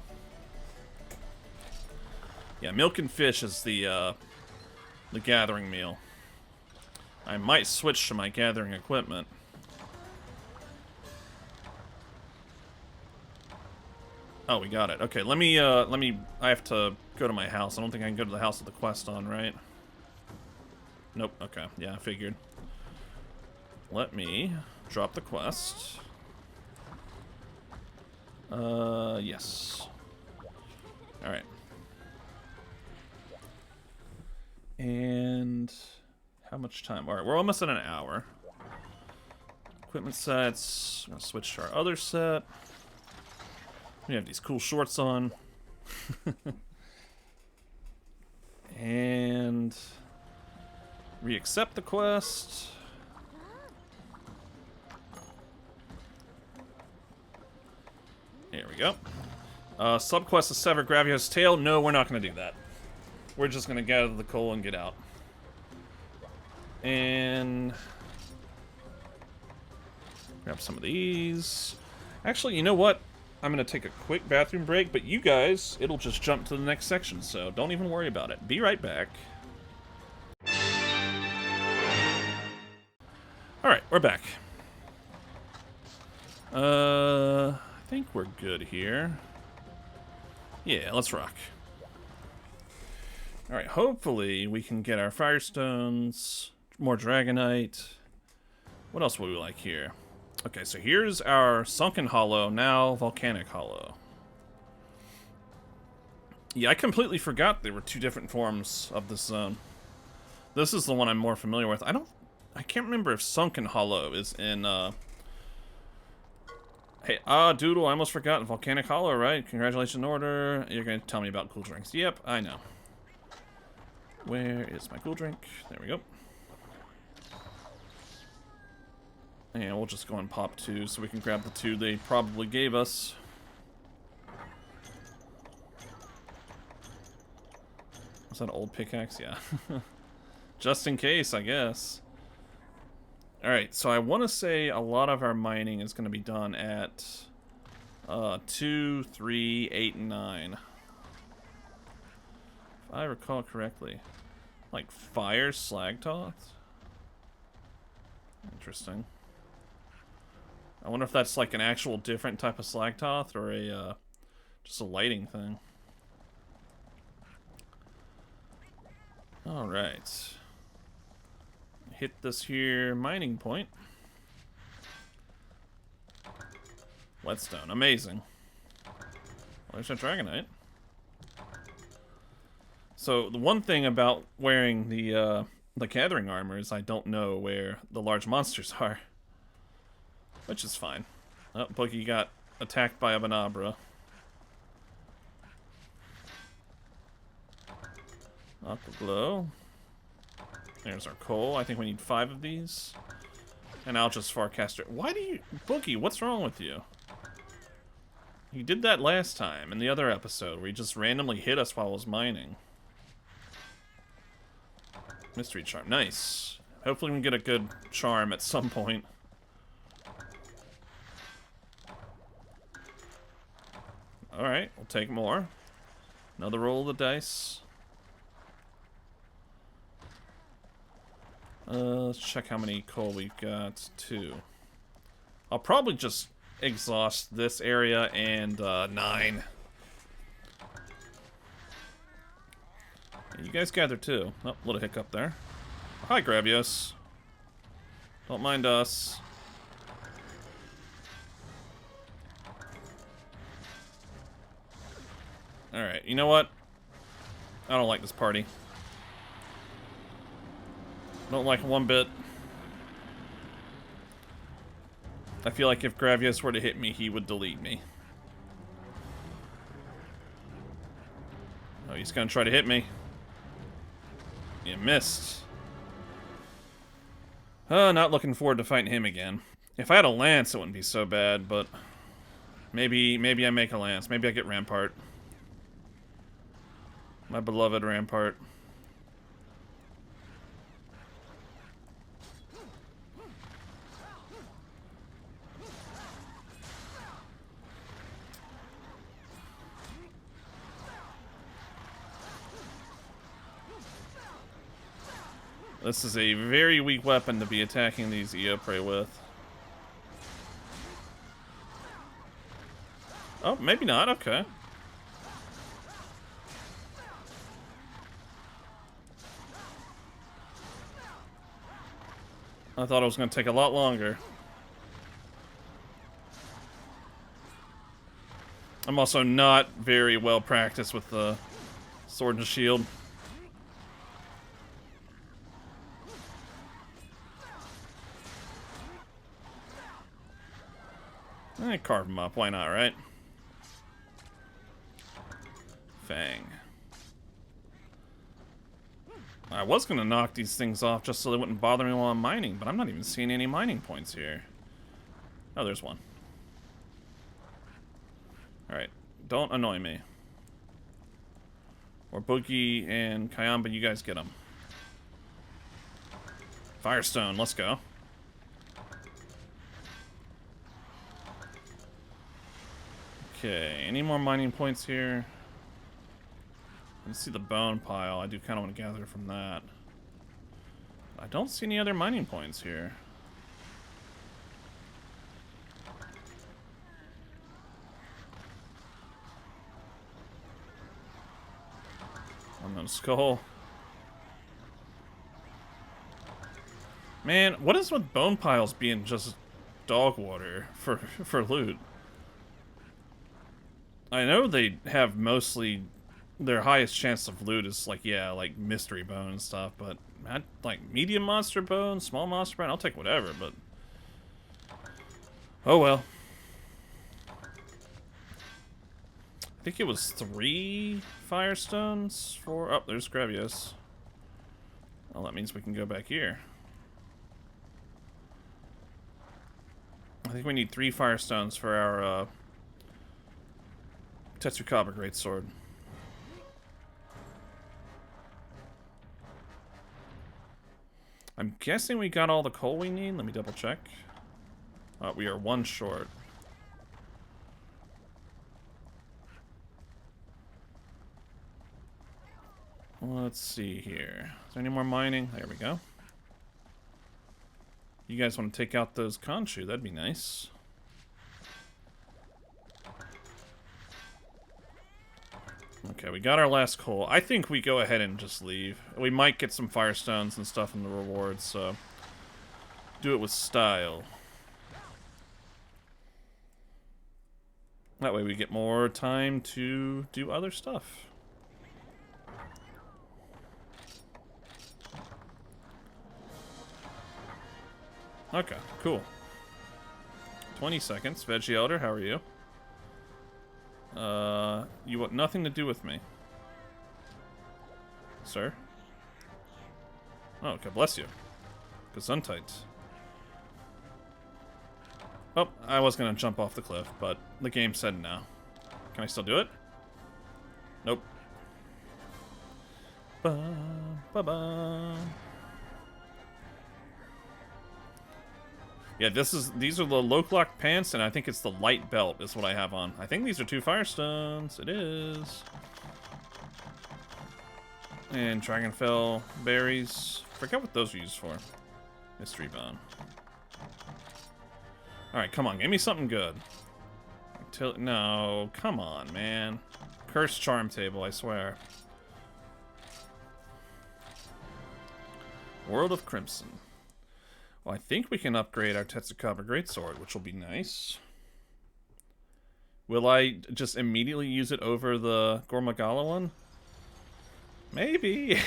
Yeah, milk and fish is the gathering meal. I might switch to my gathering equipment. Oh, we got it. Okay, I have to go to my house. I don't think I can go to the house with the quest on, right? Nope, okay. Yeah, I figured. Let me drop the quest. Yes. Alright. And how much time? Alright, we're almost at an hour. Equipment sets. I'm gonna switch to our other set. We have these cool shorts on. And re-accept the quest. Here we go. Subquest to sever Gravios' tail. No, we're not going to do that. We're just going to gather the coal and get out. And grab some of these. Actually, you know what? I'm going to take a quick bathroom break, but you guys, it'll just jump to the next section, so don't even worry about it. Be right back. Alright, we're back. I think we're good here. Yeah, let's rock. Alright, hopefully we can get our Firestones, more Dragonite. What else would we like here? Okay, so here's our Sunken Hollow, now Volcanic Hollow. Yeah, I completely forgot there were two different forms of this zone. This is the one I'm more familiar with. I can't remember if Sunken Hollow is in, Hey, Doodle, I almost forgot. Volcanic Hollow, right? Congratulations in order. You're gonna tell me about cool drinks. Yep, I know. Where is my cool drink? There we go. And we'll just go and pop two so we can grab the two they probably gave us. Was that an old pickaxe? Yeah. Just in case, I guess. Alright, so I want to say a lot of our mining is going to be done at 2, 3, 8, and 9. If I recall correctly. Like fire Slagtoth? Interesting. I wonder if that's like an actual different type of Slagtoth or a just a lighting thing. Alright. Hit this here mining point. Whetstone. Amazing. Well, there's a Dragonite. So, the one thing about wearing the gathering armor is I don't know where the large monsters are. Which is fine. Oh, Boogie got attacked by a Banabra. Aqua Glow. There's our coal. I think we need 5 of these. And I'll just Farcaster. Why do you... Boogie, what's wrong with you? You did that last time in the other episode where you just randomly hit us while I was mining. Mystery Charm. Nice. Hopefully we can get a good charm at some point. Alright, we'll take more. Another roll of the dice. Let's check how many coal we've got. 2. I'll probably just exhaust this area and 9. You guys gather too. Oh, little hiccup there. Hi, Gravios. Don't mind us. Alright, you know what? I don't like this party. Don't like it one bit. I feel like if Gravios were to hit me, he would delete me. Oh, he's gonna try to hit me. You missed. Not looking forward to fighting him again. If I had a lance, it wouldn't be so bad, but maybe I make a lance. Maybe I get Rampart. My beloved Rampart. This is a very weak weapon to be attacking these Eopre with. Oh, maybe not. Okay. I thought it was going to take a lot longer. I'm also not very well practiced with the sword and shield. Carve him up. Why not, right? Fang. I was going to knock these things off just so they wouldn't bother me while I'm mining, but I'm not even seeing any mining points here. Oh, there's one. Alright. Don't annoy me. Or Boogie and Kayamba, you guys get them. Firestone, let's go. Okay, any more mining points here? Let's see the bone pile. I do kind of want to gather from that. I don't see any other mining points here. Unknown skull. Man, what is with bone piles being just dog water for loot? I know they have mostly their highest chance of loot is like, yeah, like mystery bone and stuff, but like medium monster bone, small monster bone, I'll take whatever, but oh well. I think it was 3 firestones for... Oh, there's Gravios. Well, that means we can go back here. I think we need 3 firestones for our Tetsukaba Greatsword. I'm guessing we got all the coal we need. Let me double check. We are 1 short. Let's see here. Is there any more mining? There we go. You guys want to take out those Khonshu? That'd be nice. Okay, we got our last coal. I think we go ahead and just leave. We might get some firestones and stuff in the rewards, so do it with style. That way we get more time to do other stuff. Okay, cool. 20 seconds. Veggie Elder, how are you? You want nothing to do with me. Sir? Oh, okay, bless you. Gesundheit. Oh, I was gonna jump off the cliff, but the game said no. Can I still do it? Nope. Ba-ba. Yeah, these are the low clock pants, and I think it's the light belt is what I have on. I think these are 2 firestones. It is. And Dragonfell berries. Forget what those are used for. Mystery bone. Alright, come on, give me something good. No, come on, man. Cursed charm table, I swear. World of Crimson. Well, I think we can upgrade our Tetsukaba Greatsword, which will be nice. Will I just immediately use it over the Gormagala one? Maybe.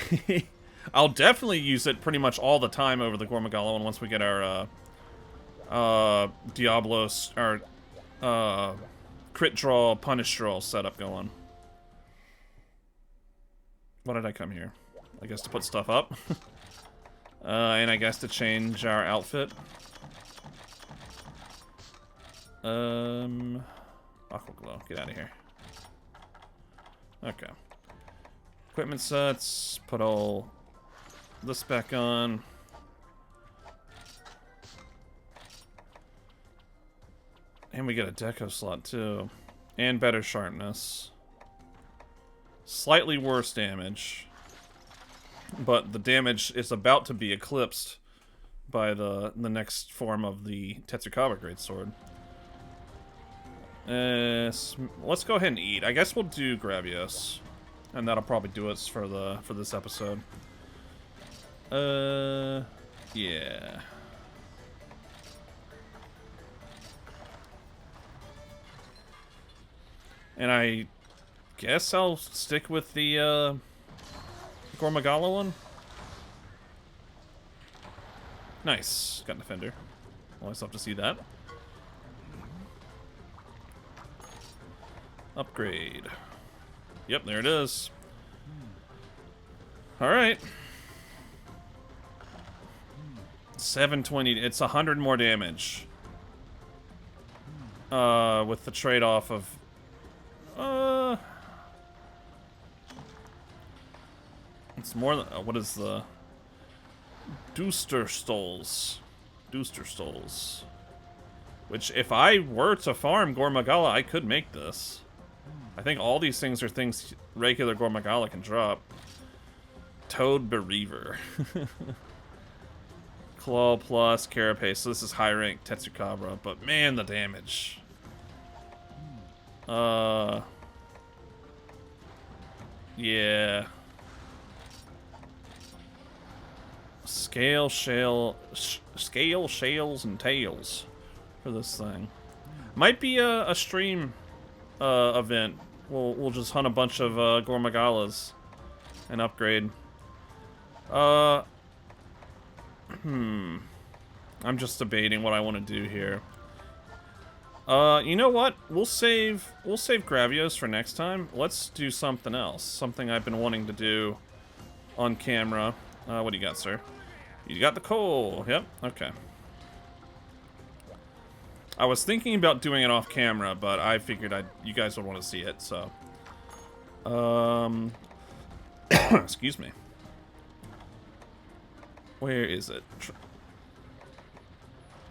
I'll definitely use it pretty much all the time over the Gormagala one once we get our Diablos, or crit draw, punish draw setup going. Why did I come here? I guess to put stuff up. And I guess to change our outfit. Aqua Glow, get out of here. Okay. Equipment sets, put all this back on. And we get a deco slot too. And better sharpness. Slightly worse damage. But the damage is about to be eclipsed by the next form of the Tetsukaba Greatsword. Let's go ahead and eat. I guess we'll do Gravios. And that'll probably do us for this episode. Yeah. And I guess I'll stick with the Gormagala one. Nice. Got Defender. Always love to see that. Upgrade. Yep, there it is. Alright. 720. It's 100 more damage. With the trade-off of... It's more than... what is the... Doosterstoles. Which, if I were to farm Gormagala, I could make this. I think all these things are things regular Gormagala can drop. Toad Bereaver. Claw plus Carapace. So this is high rank Tetsukaba, but man, the damage. Yeah. Scale, shales, and tails for this thing. Might be a stream event. We'll just hunt a bunch of Gormagalas and upgrade. I'm just debating what I want to do here. You know what? We'll save Gravios for next time. Let's do something else. Something I've been wanting to do on camera. What do you got, sir? You got the coal. Yep. Okay. I was thinking about doing it off camera, but I figured you guys would want to see it, so. Excuse me. Where is it?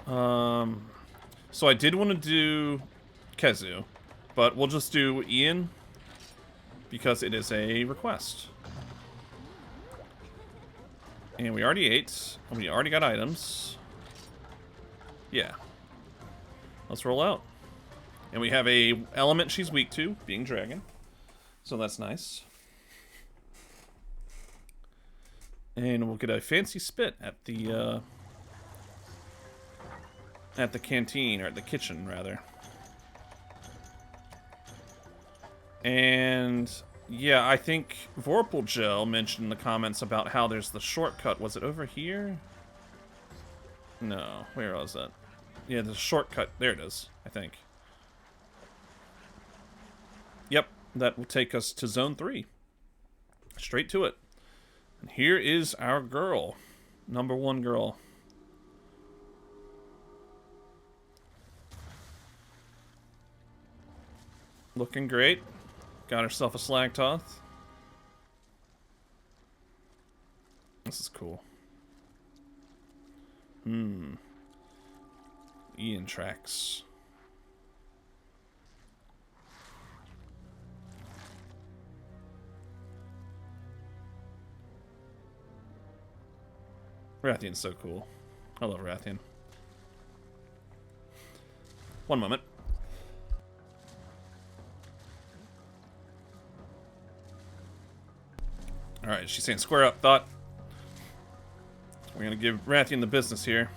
So I did want to do Kezu, but we'll just do Ian because it is a request. And we already ate, and we already got items. Yeah. Let's roll out. And we have a element she's weak to, being dragon. So that's nice. And we'll get a fancy spit at the canteen, or at the kitchen, rather. And yeah, I think Vorpal Gel mentioned in the comments about how there's the shortcut. Was it over here? No, where was it? Yeah, there's a shortcut. There it is, I think. Yep, that will take us to Zone 3. Straight to it. And here is our girl. Number 1 girl. Looking great. Got herself a Slagtoth. This is cool. Ian tracks. Rathian's so cool. I love Rathian. One moment. Alright, she's saying square up, thought. We're gonna give Rathian the business here.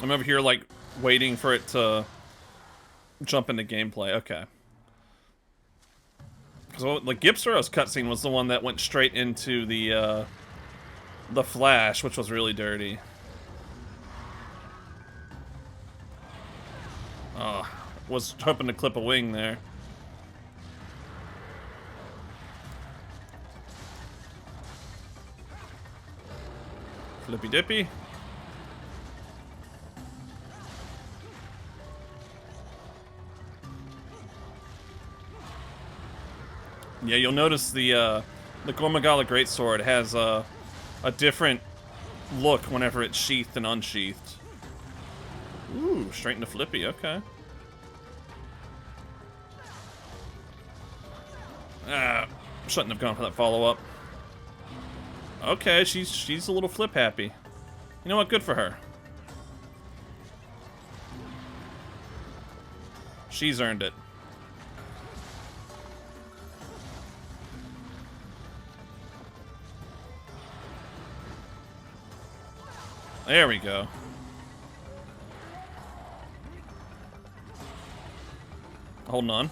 I'm over here, like, waiting for it to jump into gameplay. Okay. Because the Gipsaros cutscene was the one that went straight into the Flash, which was really dirty. Was hoping to clip a wing there. Flippy dippy. Yeah, you'll notice the Gormagala Greatsword has a different look whenever it's sheathed and unsheathed. Ooh, straight into Flippy, okay. Shouldn't have gone for that follow-up. Okay, she's a little flip happy. You know what? Good for her. She's earned it. There we go. Holding on.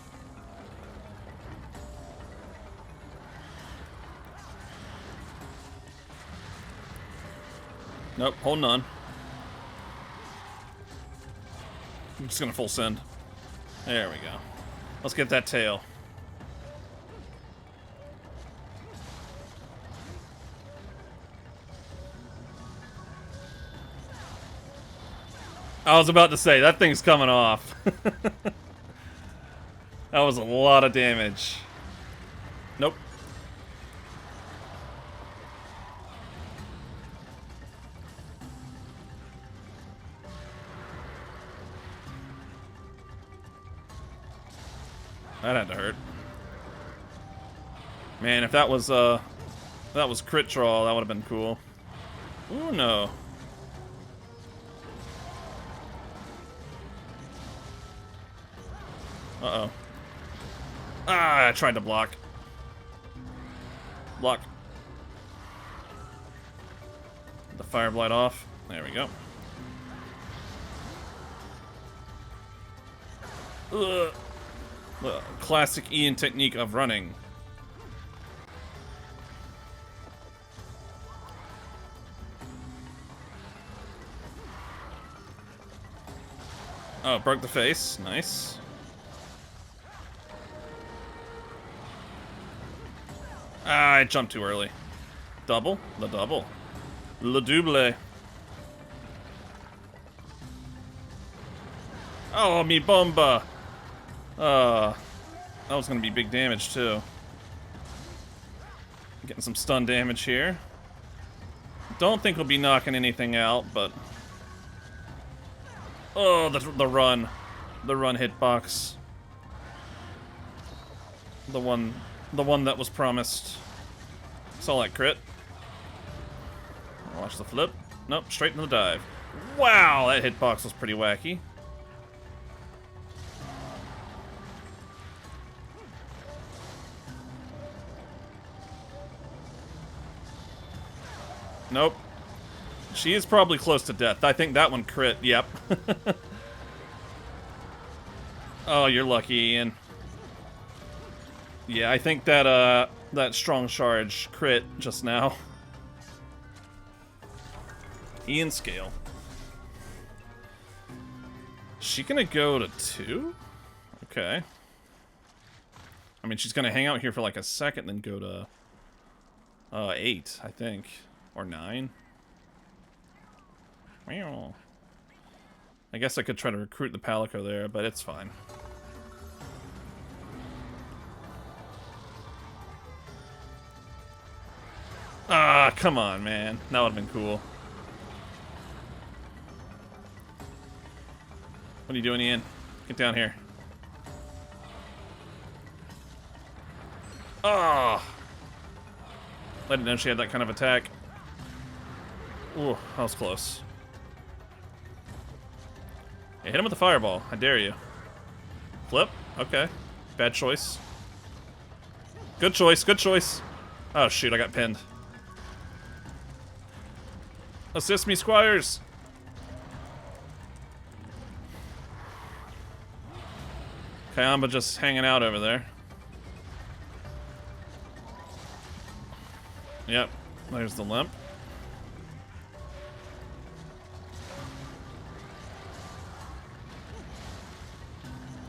Nope, holding on. I'm just gonna full send. There we go. Let's get that tail. I was about to say, that thing's coming off. That was a lot of damage. Nope. That had to hurt. Man, if that was crit draw, that would have been cool. Ooh, no. Uh-oh. Ah, I tried to block. Block. The fire blight off. There we go. Ugh. The classic Ian technique of running. Oh, broke the face. Nice. Ah, I jumped too early. Double? The double. Le double. Oh, mi bomba. That was gonna be big damage too. Getting some stun damage here. Don't think we'll be knocking anything out, but oh, the run hitbox. The one that was promised. Saw that crit. Watch the flip. Nope, straight in the dive. Wow, that hitbox was pretty wacky. Nope. She is probably close to death. I think that one crit. Yep. Oh, you're lucky, Ian. Yeah, I think that that strong charge crit just now. Ian scale. She gonna go to 2? Okay. I mean, she's gonna hang out here for like a second, then go to 8, I think, or 9. Meow. I guess I could try to recruit the Palico there, but it's fine. Ah, come on, man. That would have been cool. What are you doing, Ian? Get down here. Ah! I didn't know she had that kind of attack. Ooh, that was close. Yeah, hit him with the fireball. I dare you. Flip? Okay. Bad choice. Good choice, good choice. Oh, shoot, I got pinned. Assist me, squires! Kayamba just hanging out over there. Yep, there's the limp.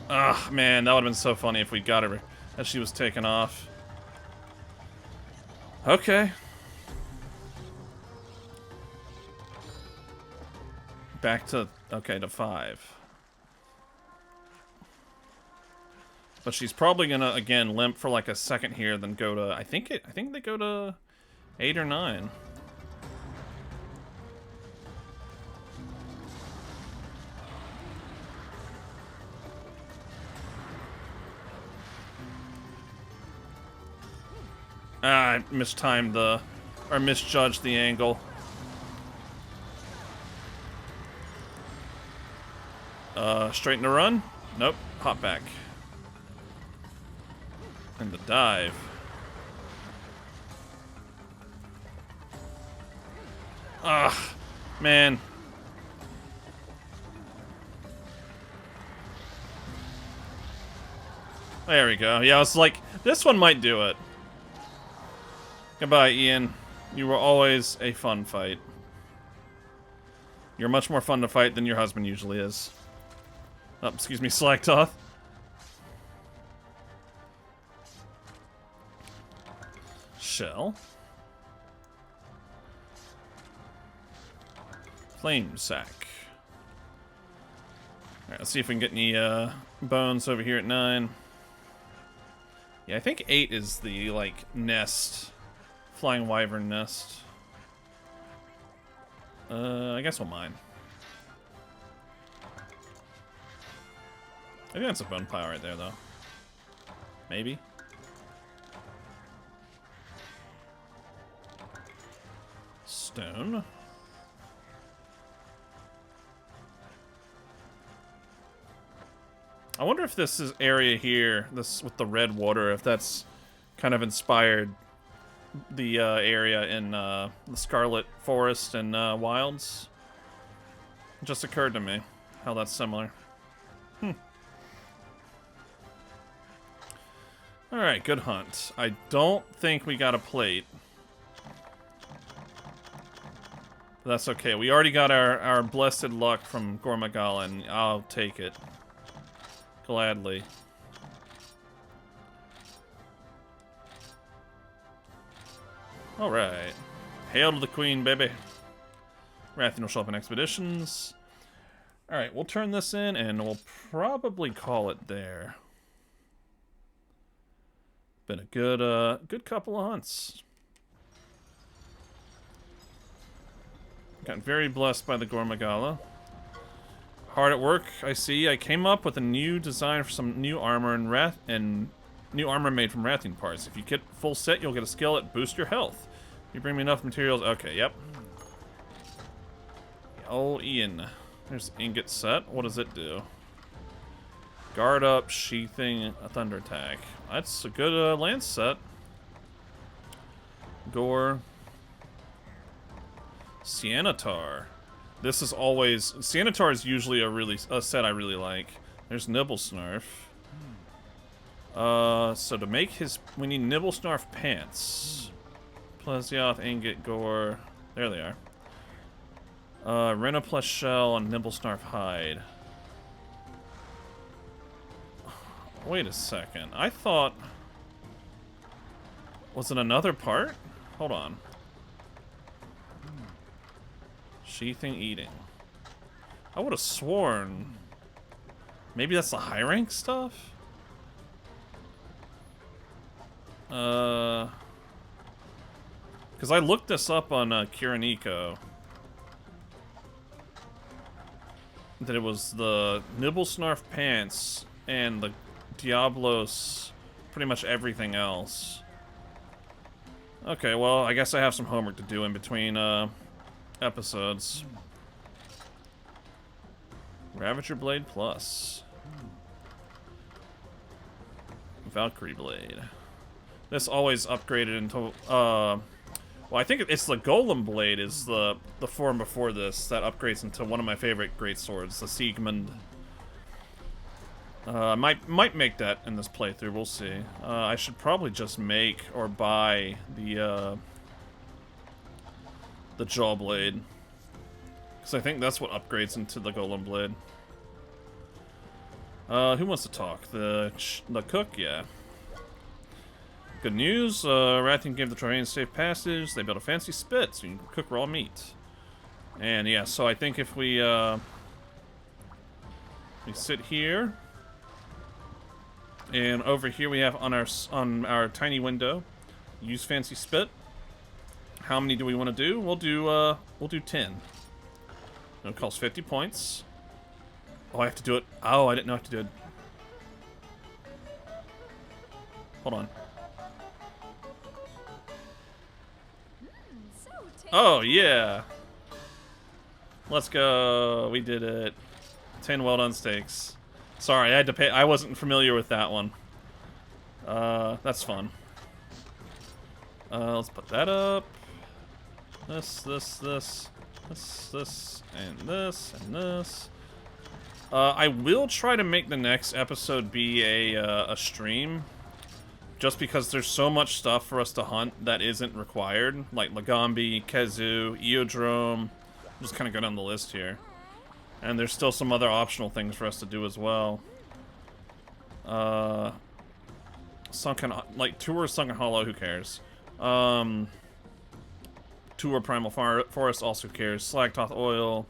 Ah, man, that would have been so funny if we got her as she was taking off. Okay. Back to, okay, to 5. But she's probably gonna, again, limp for like a second here, then go to, I think they go to 8 or 9. I mistimed the, or misjudged the angle. Straighten the run? Nope. Hop back. And the dive. Ugh. Man. There we go. Yeah, I was like, this one might do it. Goodbye, Ian. You were always a fun fight. You're much more fun to fight than your husband usually is. Oh, excuse me, Slacktooth. Shell. Flame sack. Alright, let's see if we can get any bones over here at 9. Yeah, I think 8 is the, like, nest. Flying wyvern nest. I guess we'll mine. I think that's a bone pile right there, though. Maybe. Stone. I wonder if this is area here, this with the red water, if that's kind of inspired the area in the Scarlet Forest and Wilds. It just occurred to me how that's similar. Alright, good hunt. I don't think we got a plate. But that's okay. We already got our blessed luck from Gormagala, and I'll take it. Gladly. Alright. Hail to the Queen, baby. Rathian will show up in expeditions. Alright, we'll turn this in, and we'll probably call it there. Been a good couple of hunts. Got very blessed by the Gormagala. Hard at work, I see. I came up with a new design for some new armor and new armor made from Rathian parts. If you get full set, you'll get a skill that boosts your health. You bring me enough materials. Okay, yep. Oh, Ian. There's ingot set. What does it do? Guard up, sheathing, a thunder attack. That's a good lance set. Gore. Sianatar. This is always... Sianatar is usually a set I really like. There's Nibblesnarf. So to make his... We need Nibblesnarf pants. Plesioth, Ingot, Gore. There they are. Renoplush shell and Nibblesnarf hide. Wait a second. I thought... Was it another part? Hold on. Sheathing, eating. I would have sworn... Maybe that's the high rank stuff? Because I looked this up on Kiriniko. That it was the Nibblesnarf pants and the Diablos, pretty much everything else. Okay, well, I guess I have some homework to do in between episodes. Ravager Blade Plus. Valkyrie Blade. This always upgraded into, well, I think it's the Golem Blade is the form before this that upgrades into one of my favorite great swords, the Siegmund. Might make that in this playthrough, we'll see. I should probably just make or buy the Jaw Blade. Because I think that's what upgrades into the Golem Blade. Who wants to talk? The cook? Yeah. Good news, Rathian gave the Troyans safe passage. They built a fancy spit, so you can cook raw meat. And yeah, so I think if we sit here, and over here we have on our tiny window, use fancy spit. How many do we want to do? We'll do 10. It costs 50 points. Oh, I have to do it. Oh, I didn't know I have to do it. Hold on. Oh, yeah. Let's go. We did it. 10 well done steaks. Sorry, I had to pay. I wasn't familiar with that one. That's fun. Let's put that up. This, and this, and this. I will try to make the next episode be a stream. Just because there's so much stuff for us to hunt that isn't required. Like Lagambi, Kezu, Eodrome. I'm just kind of go down the list here. And there's still some other optional things for us to do as well. Sunken, like Tour Sunken Hollow, who cares? Tour Primal Forest also cares. Slagtoth Oil.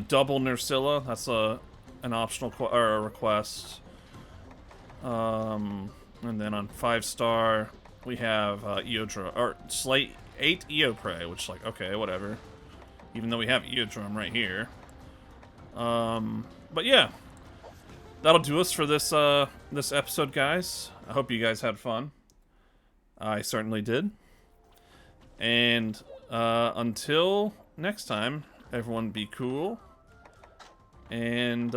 Double Nursilla, that's an optional request. And then on 5-star, we have Eodrome, or Slate 8 Eoprey, which, like, okay, whatever. Even though we have Eodrome right here. But yeah, that'll do us for this this episode, guys. I hope you guys had fun. I certainly did. And until next time, everyone be cool. And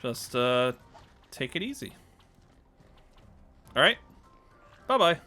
just take it easy. Alright, bye-bye.